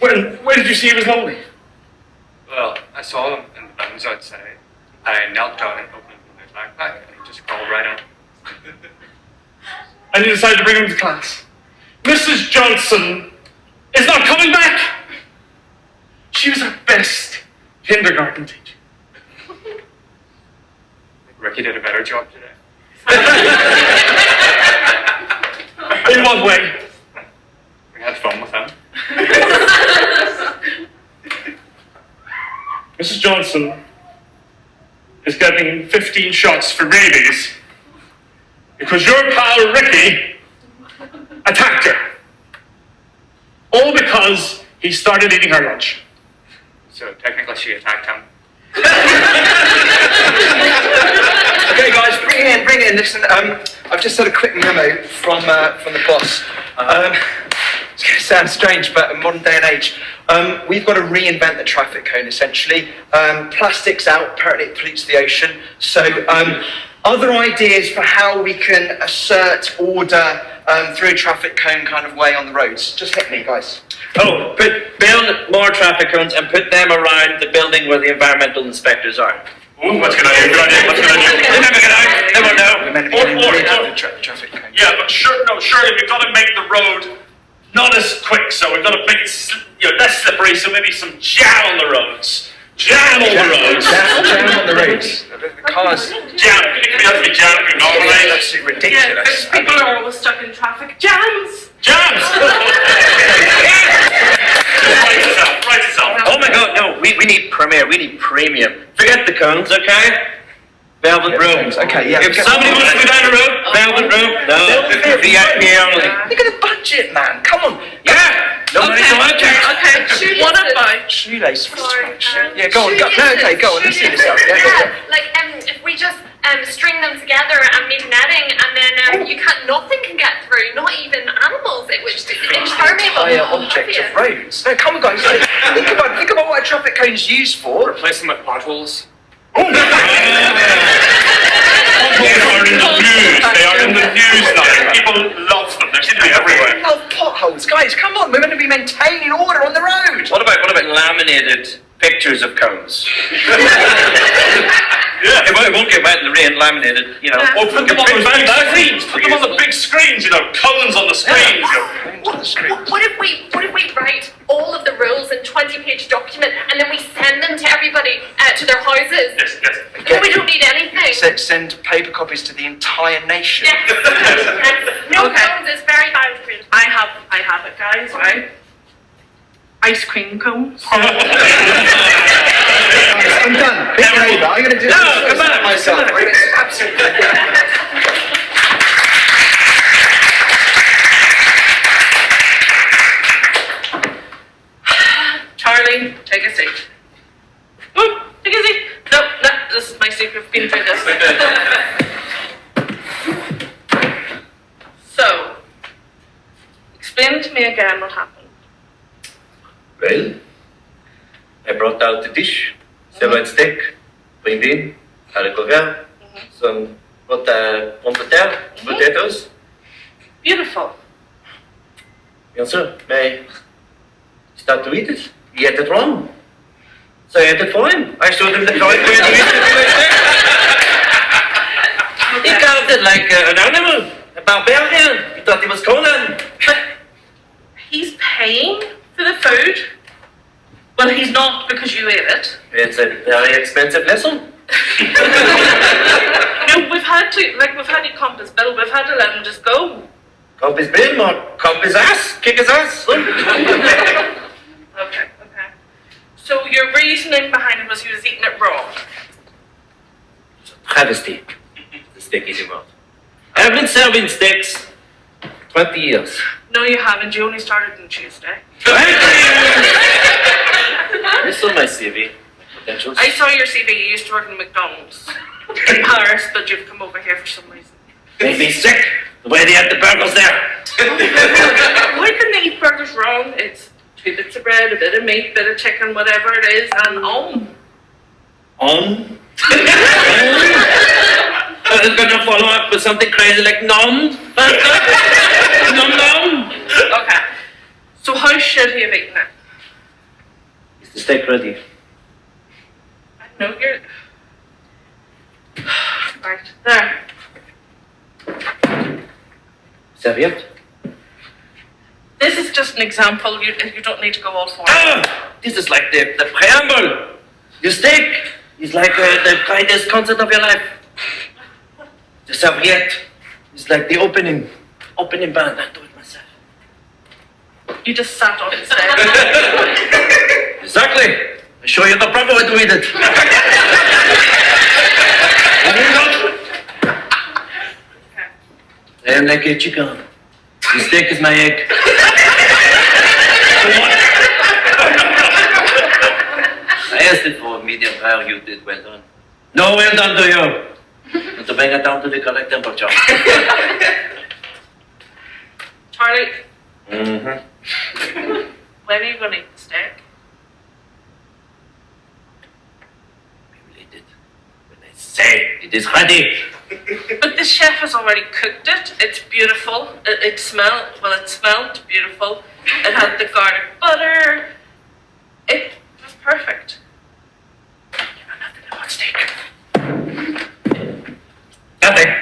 When did you see he was lonely? Well, I saw him in the bins outside. I knelt down and opened his backpack, and he just crawled right on. And you decided to bring him to class. Mrs. Johnson is not coming back. She was our best kindergarten teacher. Ricky did a better job today. In what way? We had fun with him. Mrs. Johnson is getting 15 shots for rabies because your pal Ricky attacked her. All because he started eating her lunch. So technically she attacked him. Okay, guys, bring it in. Listen, I've just had a quick memo from the boss. It's going to sound strange, but in modern day and age, we've got to reinvent the traffic cone, essentially. Plastic's out, apparently it pollutes the ocean. So, other ideas for how we can assert order through a traffic cone kind of way on the roads? Just hit me, guys. Oh, build more traffic cones and put them around the building where the environmental inspectors are. Ooh, what's a good idea? Good idea. What's a good idea? They never get out. They won't know. We're meant to be getting rid of the traffic cone. Yeah, but surely we've got to make the road not as quick, so we've got to make it less slippery, so maybe some jam on the roads. Jam on the roads. Jam on the roads. The cars. Jam. It has to be jam normally. That's absolutely ridiculous. Yeah, people are always stuck in traffic jams. Jams! Write yourself. Oh my god, no, we need premier, we need premium. Forget the cones, okay? Velvet room. Okay, yeah. If somebody wants to go down the road, velvet room, no. VIP only. Look at the budget, man. Come on. Yeah! Nobody's allowed to. Okay, what about Shoelace Sorry, construction. Yeah, go on. Go on. Let's see this out. Yeah, Yeah, like if we just string them together and make netting, and then nothing can get through, not even animals. It was impermeable. entire object of roads. No, come on, guys. Think about what a traffic cone is used for. Replace them with potholes. Potholes are in the news. They are in the news now. People love them. They seem to be everywhere. I love potholes, guys. Come on, we're meant to be maintaining order on the road. What about laminated pictures of cones? Yeah. It won't get wet in the rain, laminated, you know. Or put them on the big screens. Put them on the big screens, cones on the screens. What if we write all of the rules in 20-page document and then we send them to everybody to their houses? Yes. And then we don't need anything. Send paper copies to the entire nation. Yes. No Okay. cones is very bad. I have it, guys, right? Ice cream cones. I'm done. Pick it over. I'm going to do No, come on. myself. It's absolutely. Charlie, take a seat. Oh, take a seat. No, this is my seat. We've been through this. So, explain to me again what happened. Well, I brought out the dish, sirloin steak, green bean, haricot vert, some pomme de terre, potatoes. Beautiful. Yes, sir. May I start to eat it? He ate it wrong. So I ate it for him. I showed him the correct way to eat it. acted like an animal, a barbarian. He thought he was Conan. He's paying for the food. Well, he's not because you ate it. It's a very expensive lesson. No, we've had to comp his bill. We've had to let him just go. Comp his bill or comp his ass, kick his ass. Okay. So your reasoning behind it was he was eating it raw. Travesty. The steak eating world. I've been serving steaks 20 years. No, you haven't. You only started on Tuesday. You saw my CV. Potentials. I saw your CV. You used to work in McDonald's in Paris, but you've come over here for some reason. Made me sick. The way they had the burgers there. Why couldn't they eat burgers wrong? It's 2 bits of bread, a bit of meat, bit of chicken, whatever it is, and I was gonna follow up with something crazy like nom. Nom. Okay. So how should he have eaten it? Is the steak ready? I know you're... Right, there. Serviette? This is just an example. You don't need to go all for it. This is like the preamble. Your steak is like the greatest concert of your life. The serviette is like the opening band. I do it myself. You just sat on his head. Exactly. I show you the proper way to eat it. I am like a chicken. The steak is my egg. I asked it for a medium rare. You did well done. No, well done to you. And to bring it down to the correct temperature. Charlie, Mm-hmm. when are you going to eat the steak? We will eat it when I say it is ready. But the chef has already cooked it. It's beautiful. It smelled beautiful. It had the garlic butter. It was perfect. You know nothing about steak. Nothing.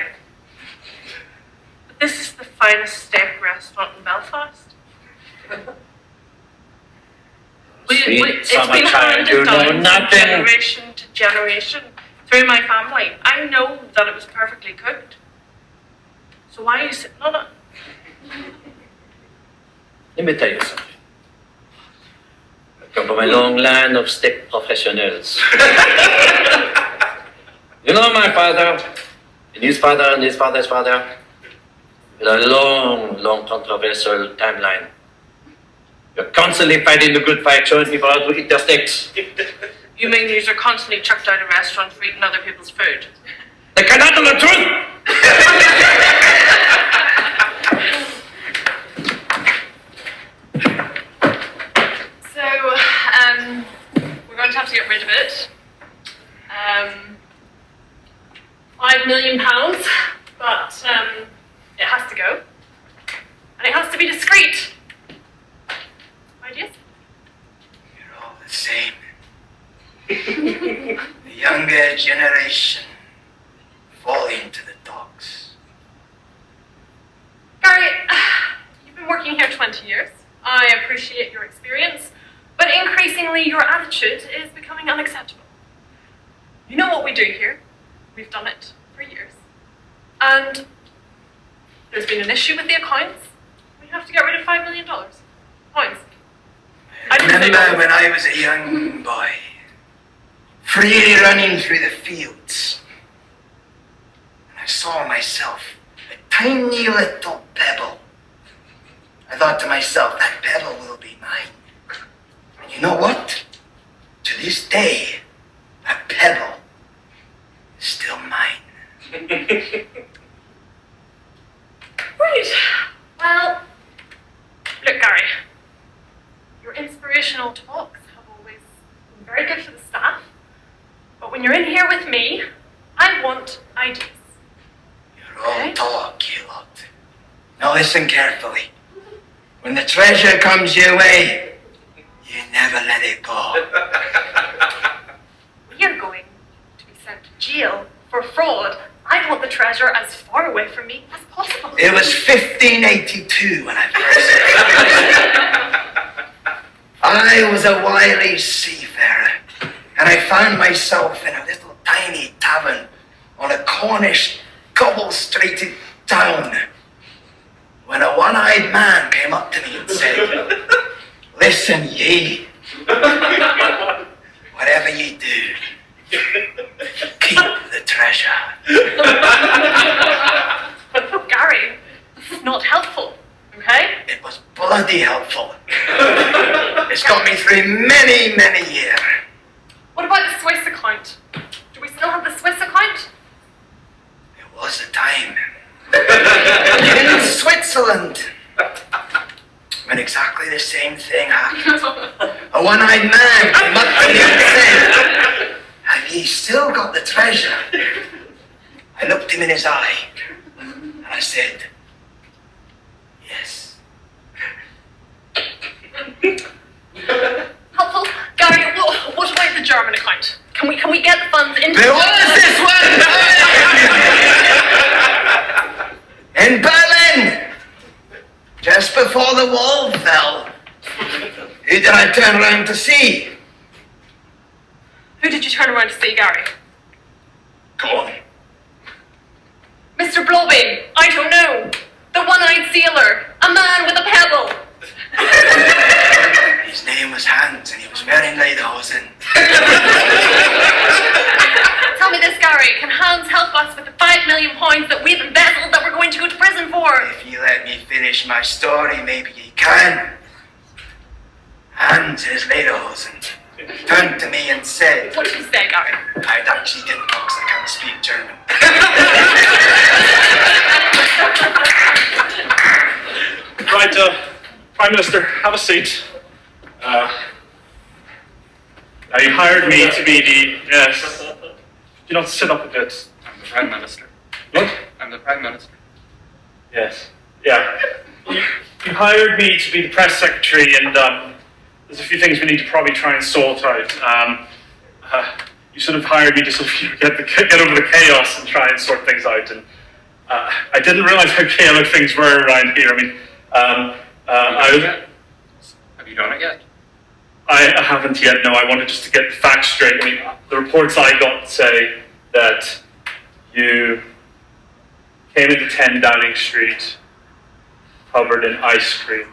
But this is the finest steak restaurant in Belfast. Sweet it's summer been child, handed you know down from nothing. generation to generation through my family. I know that it was perfectly cooked. So why are you sitting on it? Let me tell you something. I come from a long line of steak professionals. You know my father, and his father, and his father's father, with a long controversial timeline. You're constantly fighting the good fight, showing people how to eat their steaks. You mean you're constantly chucked out of restaurants for eating other people's food? They cannot tell the truth! So, we're going to have to get rid of it. £5 million, but it has to go. And it has to be discreet. Ideas? You're all the same. The younger generation falling to the dogs. Gary, you've been working here 20 years. I appreciate your experience, but increasingly your attitude is becoming unacceptable. You know what we do here. We've done it for years. And there's been an issue with the accounts. We have to get rid of $5 million. Points. I didn't say Remember dollars. when I was a young boy, freely running through the fields, and I saw myself, a tiny little pebble. I thought to myself, that pebble will be mine. And you know what? To this day, that pebble is still mine. Right. Well, look, Gary. Your inspirational talks have always been very good for the staff. But when you're in here with me, I want ideas. You're all talk, you lot. Now listen carefully. When the treasure comes your way, you never let it go. We are going to be sent to jail for fraud. I I want the treasure as far away from me as possible. It was 1582 when I first I was a wily seafarer, and I found myself in a little tiny tavern on a Cornish cobble-streeted town, when a one-eyed man came up to me and said, "Listen, ye, whatever ye do, keep the treasure." Gary, this is not helpful, okay? It was bloody helpful. It's got me through many, many years. What about the Swiss account? Do we still have the Swiss account? It was a time in Switzerland when exactly the same thing happened. A one-eyed man came up to me and said, "Have ye still got the treasure?" I looked him in his eye and I said, "Yes." Helpful. Gary, what about the German account? Can we get the funds into... There was this one time in Berlin, just before the wall fell. Who did I turn around to see? Who did you turn around to see, Gary? Go on. Mr. Blobby, I don't know. The one-eyed sailor. A man with a pebble. His name was Hans, and he was wearing lederhosen. Tell me this, Gary. Can Hans help us with the £5 million that we've embezzled that we're going to go to prison for? If you let me finish my story, maybe you can. Hans in his lederhosen turned to me and said... What did you say, Gary? I actually didn't know because I can't speak German. Right, Prime Minister, have a seat. Now you hired me to be the... Yes. You not sit up a bit. I'm the Prime Minister. What? I'm the Prime Minister. Yes. Yeah. You hired me to be the press secretary, and there's a few things we need to probably try and sort out. You sort of hired me to sort of get over the chaos and try and sort things out. And I didn't realize how chaotic things were around here. I mean, Have you done it yet? I haven't yet. No, I wanted just to get the facts straight. I mean, the reports I got say that you came into 10 Downing Street covered in ice cream.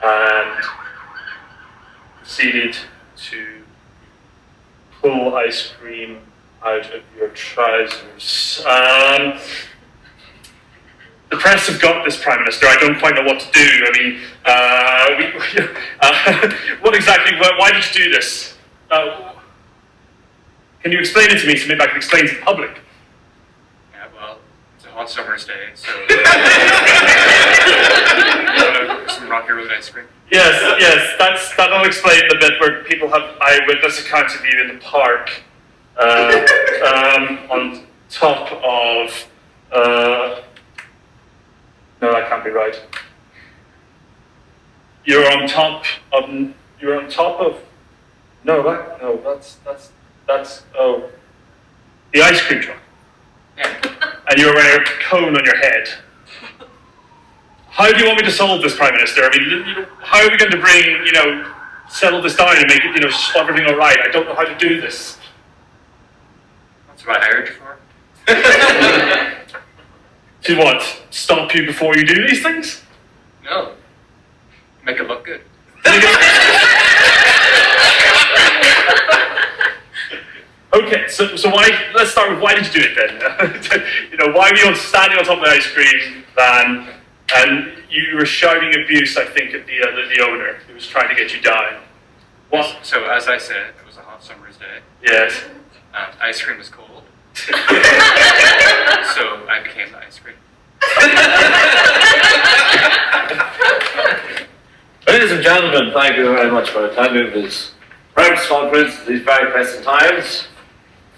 And proceeded to pull ice cream out of your trousers. The press have got this, Prime Minister. I don't quite know what to do. I mean, what exactly, why did you do this? Can you explain it to me so maybe I can explain to the public? Yeah, well, it's a hot summer's day, so... some Rocky Road ice cream. Yes, that'll explain the bit where people have eyewitness accounts of you in the park, on top of, no, that can't be right. You're on top of, the ice cream truck. Yeah. And you're wearing a cone on your head. How do you want me to solve this, Prime Minister? I mean, how are we going to settle this down and make it, everything all right? I don't know how to do this. That's what I hired you for. To what? Stop you before you do these things? No. Make it look good. Okay, so why? Let's start with why did you do it then? Why were you standing on top of the ice cream van and you were shouting abuse? I think at the owner who was trying to get you down. What? So as I said, it was a hot summer's day. Yes. Ice cream was cold. So I became the ice cream. Ladies and gentlemen, thank you very much for attending this press conference at these very pressing times.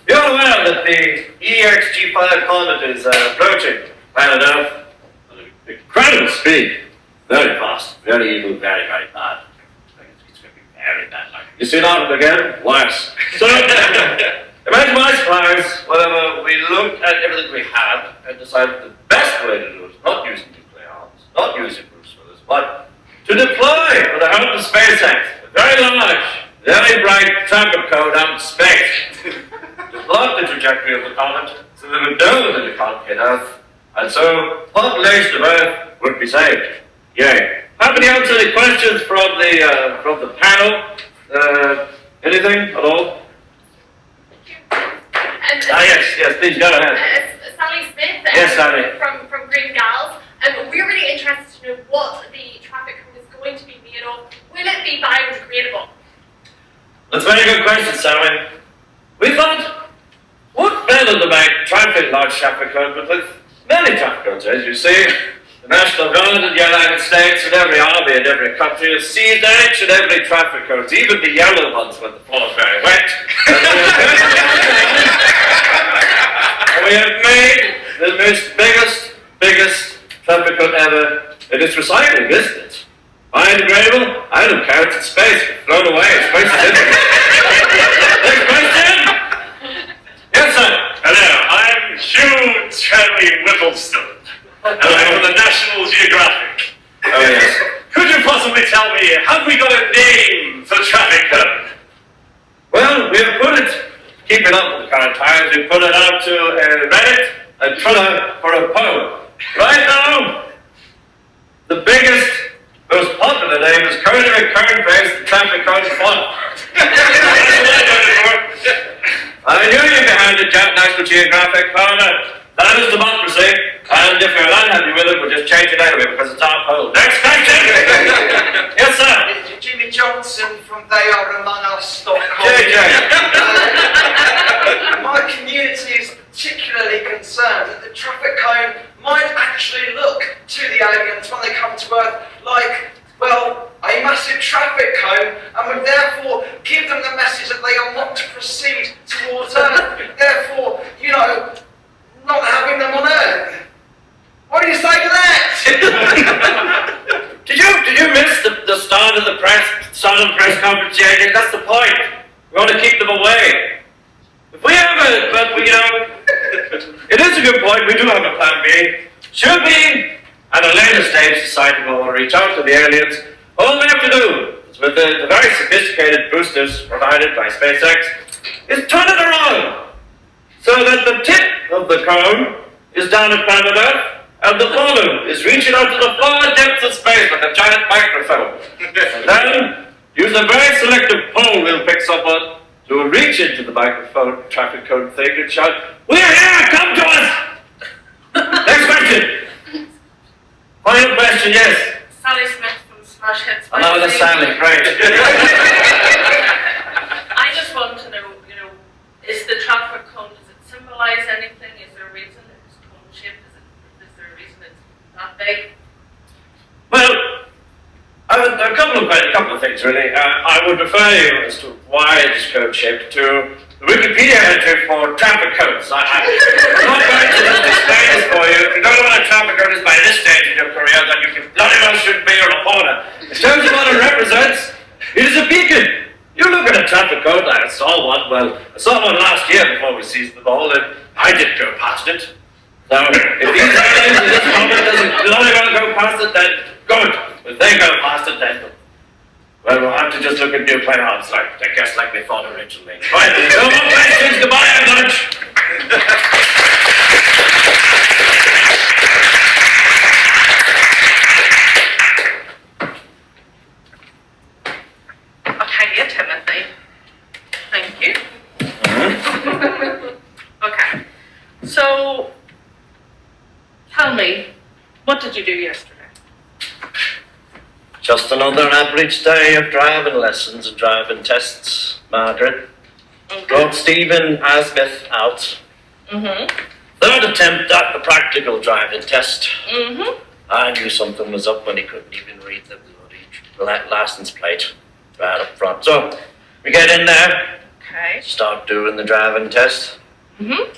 You're aware that the EXG5 comet is approaching planet Earth at an incredible speed. Very fast, very evil, very, very bad. It's going to be very bad. You see that again? Worse. So, Imagine my surprise whenever we looked at everything we had and decided the best way to do it is not using nuclear arms, not using Bruce Willis, but to deploy with the help of SpaceX a very large, very bright traffic code out in space to block the trajectory of the comet so that it would know that it can't hit Earth, and so population of Earth would be saved. Yay. Happy to answer any questions from the panel. Anything at all? Yes, please go ahead. Sally Smith Yes, Sally. from Green Gals. We're really interested to know what the traffic cone is going to be made of. Will it be biodegradable? That's a very good question, Sally. We thought, what better to make traffic large traffic code, but with many traffic codes, as you see. The National Guard of the United States and every army in every country have seized each and every traffic codes, even the yellow ones when the floor is very wet. And we have made the biggest traffic code ever. It is recycling, isn't it? Biodegradable? I don't care, it's in space. It's flown away. Space is in it. Next question? Yes, sir. Hello, I'm Hugh Stanley Whipplestone, and I'm from the National Geographic. Oh, yes. Could you possibly tell me, have we got a name for traffic code? Well, we have put it, keeping up with the current times, we put it out to Reddit and Twitter for a poll. Right now, the biggest, most popular name is Curly McCurnface, the traffic code font. That's what I voted for. I knew you'd be handed National Geographic. However, that is democracy, and if you're not happy with it, we'll just change it anyway because it's our poll. Next question! Yes, sir. It's Jimmy Johnson from TheyAreAmongUs.com. JJ. My community is particularly concerned that the traffic cone might actually look to the aliens when they come to Earth like, well, a massive traffic cone, and would therefore give them the message that they are not to proceed towards Earth, therefore, you know, not having them on Earth. What do you say to that? Did you miss the start of the press conference, JJ? That's the point. We want to keep them away. If we have it is a good point. We do have a plan B. Should we, at a later stage, decide we want to reach out to the aliens, all we have to do is with the very sophisticated boosters provided by SpaceX is turn it around so that the tip of the cone is down at planet Earth and the bottom is reaching out to the far depths of space like a giant microphone. And then use a very selective pole we'll pick someone who will reach into the microphone traffic code thing and shout, "We're here! Come to us!" Next question. Final question, yes. Sally Smith from Smash Hits. Another Sally, great. I just want to know, is the traffic cone, does it symbolize anything? Is there a reason it's cone shaped? Is there a reason it's that big? Well, a couple of things really. I would refer you as to why it is code shaped to the Wikipedia entry for traffic codes. I'm not going to explain this for you. If you don't know what a traffic code is by this stage in your career, then you can bloody well shouldn't be a reporter. In terms of what it represents, it is a beacon. You look at a traffic code, I saw one. Well, I saw one last year before we seized the ball, and I didn't go past it. So if these aliens in this moment doesn't bloody well go past it, then good. If they go past it, then well, we'll have to just look at nuclear arms, I guess, like we thought originally. Right, no more questions. Goodbye, and lunch. Okay, Timothy. Thank you. Okay. So, tell me, what did you do yesterday? Just another average day of driving lessons and driving tests, Margaret. Brought Stephen Asmith out. Third attempt at the practical driving test. I knew something was up when he couldn't even read the bloody license plate right up front. So, we get in there, Okay. start doing the driving test. You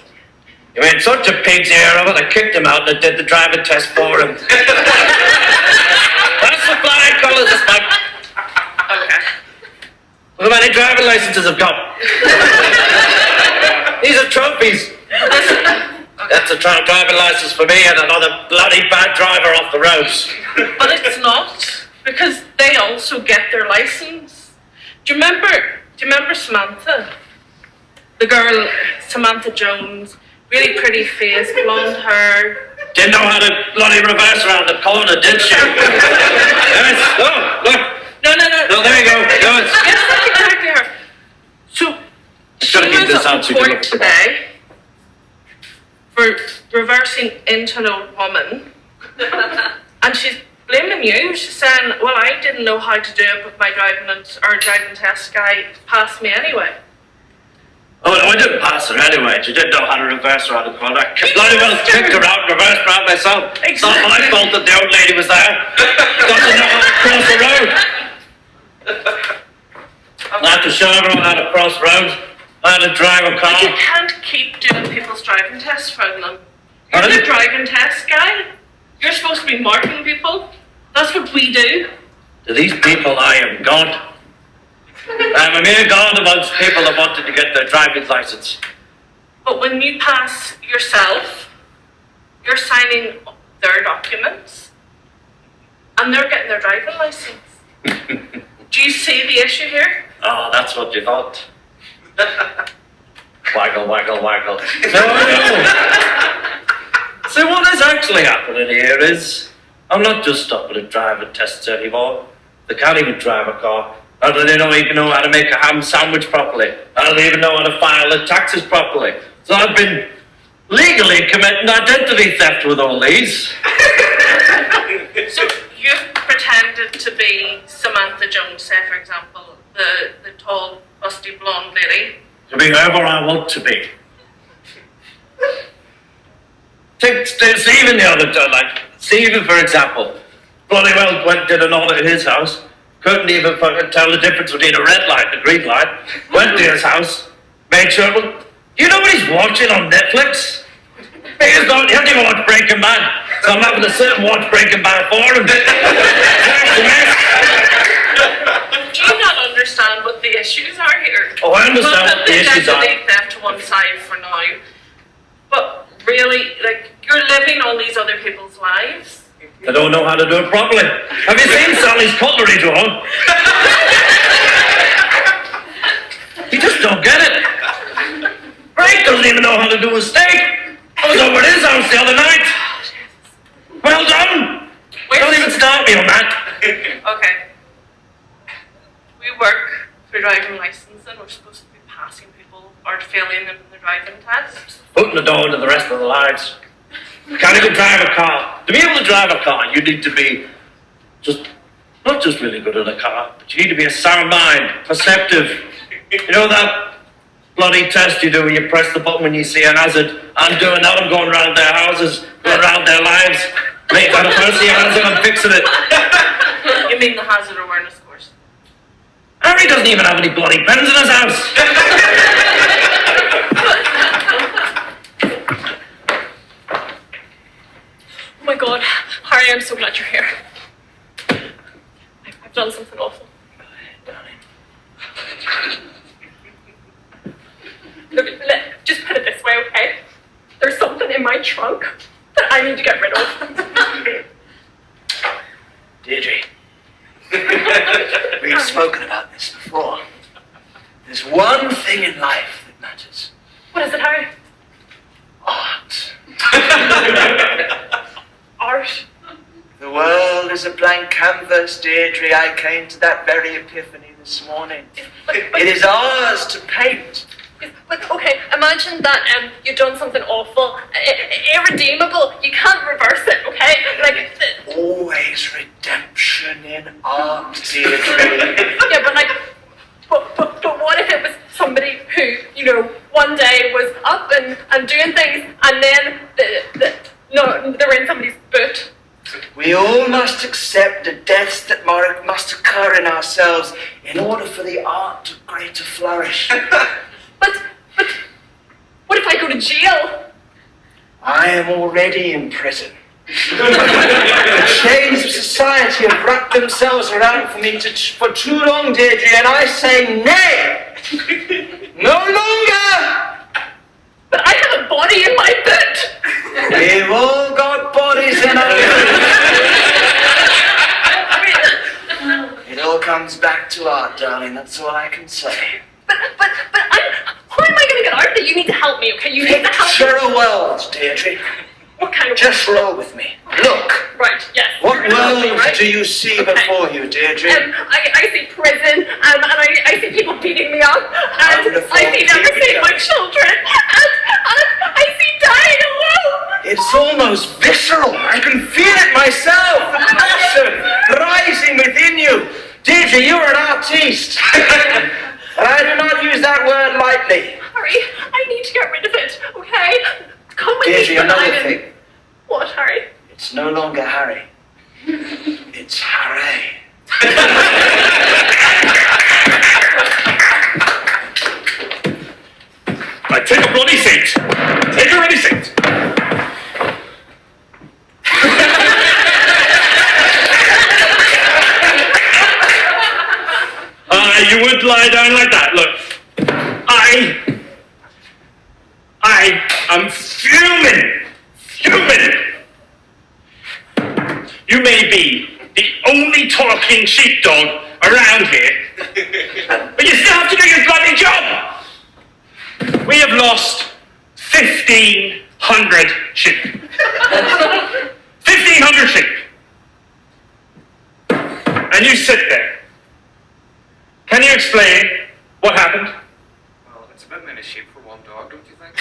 made such a pig's ear of it, I kicked him out and I did the driving test for him. That's the flying colours this month. Okay. How many driving licenses have got? These are trophies. That's a driving license for me and another bloody bad driver off the roads. But it's not, because they also get their license. Do you remember Samantha? The girl, Samantha Jones, really pretty face, blonde hair. Didn't know how to bloody reverse around the corner, did she? Yes. Oh, look. No. No, there you go. Yes. Yes, that's exactly her. So, she gotta keep was this up out so in you can court look. today for reversing into an old woman. And she's blaming you. She's saying, well, I didn't know how to do it, but my driving test guy passed me anyway. Oh, no, I didn't pass her anyway. She didn't know how to reverse around the corner. I bloody well kicked her out and reversed around myself. It's not my fault that the old lady was there. Got to know how to cross the road. I have to show everyone how to cross roads, how to drive a car. But you can't keep doing people's driving tests for them. You're Pardon? the driving test guy. You're supposed to be marking people. That's what we do. To these people, I am God. I'm a mere God amongst people that wanted to get their driving license. But when you pass yourself, you're signing their documents, and they're getting their driving license. Do you see the issue here? Oh, that's what you thought. Waggle. No. So what is actually happening here is, I'm not just stopping at driving tests anymore. They can't even drive a car. Or do they don't even know how to make a ham sandwich properly? Or do they even know how to file their taxes properly? So I've been legally committing identity theft with all these. So you've pretended to be Samantha Jones, say for example, the tall, busty blonde lady. To be whoever I want to be. Take Stephen the other time, like, Stephen for example, bloody well went did an audit at his house, couldn't even fucking tell the difference between a red light and a green light, went to his house, made sure, well, you know what he's watching on Netflix? He hasn't even watched Breaking Bad, so I'm having to sit and watch Breaking Bad for him. Do you not understand what the issues are here? Oh, I understand what the issues are. Leave theft to one side for now. But really, like, you're living all these other people's lives. I don't know how to do it properly. Have you seen Sally's cutlery drawer? You just don't get it. Frank doesn't even know how to do a steak. I was over at his house the other night. Well done. Don't even start me on that. Okay. We work for driving license and we're supposed to be passing people or failing them in the driving test. Putting the door into the rest of their lives. Can't even drive a car. To be able to drive a car, you need to be not just really good at a car, but you need to be a sound mind, perceptive. You know that bloody test you do where you press the button when you see an hazard? I'm doing that, I'm going around their houses, going around their lives. Mate, when I first see a hazard, I'm fixing it. You mean the hazard awareness course? Harry doesn't even have any bloody pens in his house. Oh my god, Harry, I'm so glad you're here. I've done something awful. Look, just put it this way, okay? There's something in my trunk that I need to get rid of. Deirdre, we've spoken about this before. There's one thing in life that matters. What is it, Harry? Art. Art. The world is a blank canvas, Deirdre. I came to that very epiphany this morning. It is ours to paint. But okay, imagine that you've done something awful, irredeemable. You can't reverse it, okay? Like, Always redemption in art, Deirdre. yeah, but like, but what if it was somebody who, you know, one day was up and doing things, and then they were in somebody's boot. We all must accept the deaths that must occur in ourselves in order for the art to greater flourish. But what if I go to jail? I am already in prison. The chains of society have wrapped themselves around me for too long, Deirdre, and I say nay! No longer! body in my bed. We've all got bodies in our It all comes back to art, darling, that's all I can say. But how am I going to get out of it? You need to help me, okay? You need to help Picture me. a world, Deirdre. What kind of Just roll with me. Look. Right, yes. What You're gonna help me, world right? do you see Okay. before you, Deirdre? I see prison, and I see people beating me up, and Wonderful. I see never seeing my children, and I see dying alone. It's almost visceral. I can feel it myself. The passion rising within you. Deirdre, you're an artiste. I do not use that word lightly. Harry, I need to get rid of it, okay? Come with Deirdre, me. another thing. What, Harry? It's no longer Harry. It's Harry. Right, take a bloody seat. Take a bloody seat. You would lie down like that. Look, I am fuming. You may be the only talking sheepdog around here, but you still have to do your bloody job. We have lost 1,500 sheep. 1,500 sheep. And you sit there. Can you explain what happened? Well, it's a bit many sheep for one dog, don't you think?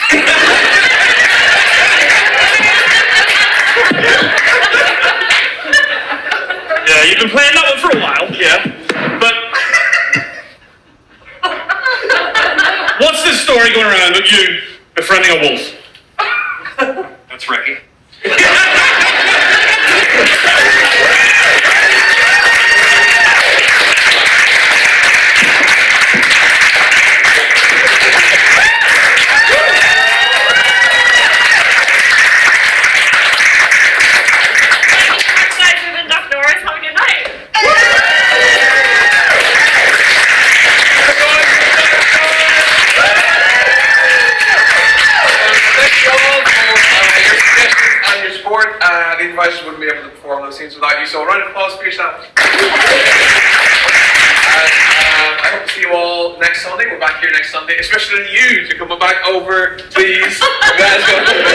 Yeah, you've been playing that one for a while, yeah. But what's this story going around about you befriending a wolf? That's Ricky. Guys, we've been Duck Norris. Have a good night. Thank you all for your suggestions and your support. The improvisers wouldn't be able to perform those scenes without you, so a round of applause for yourselves. I hope to see you all next Sunday. We're back here next Sunday, especially you to come back over, please. You guys go.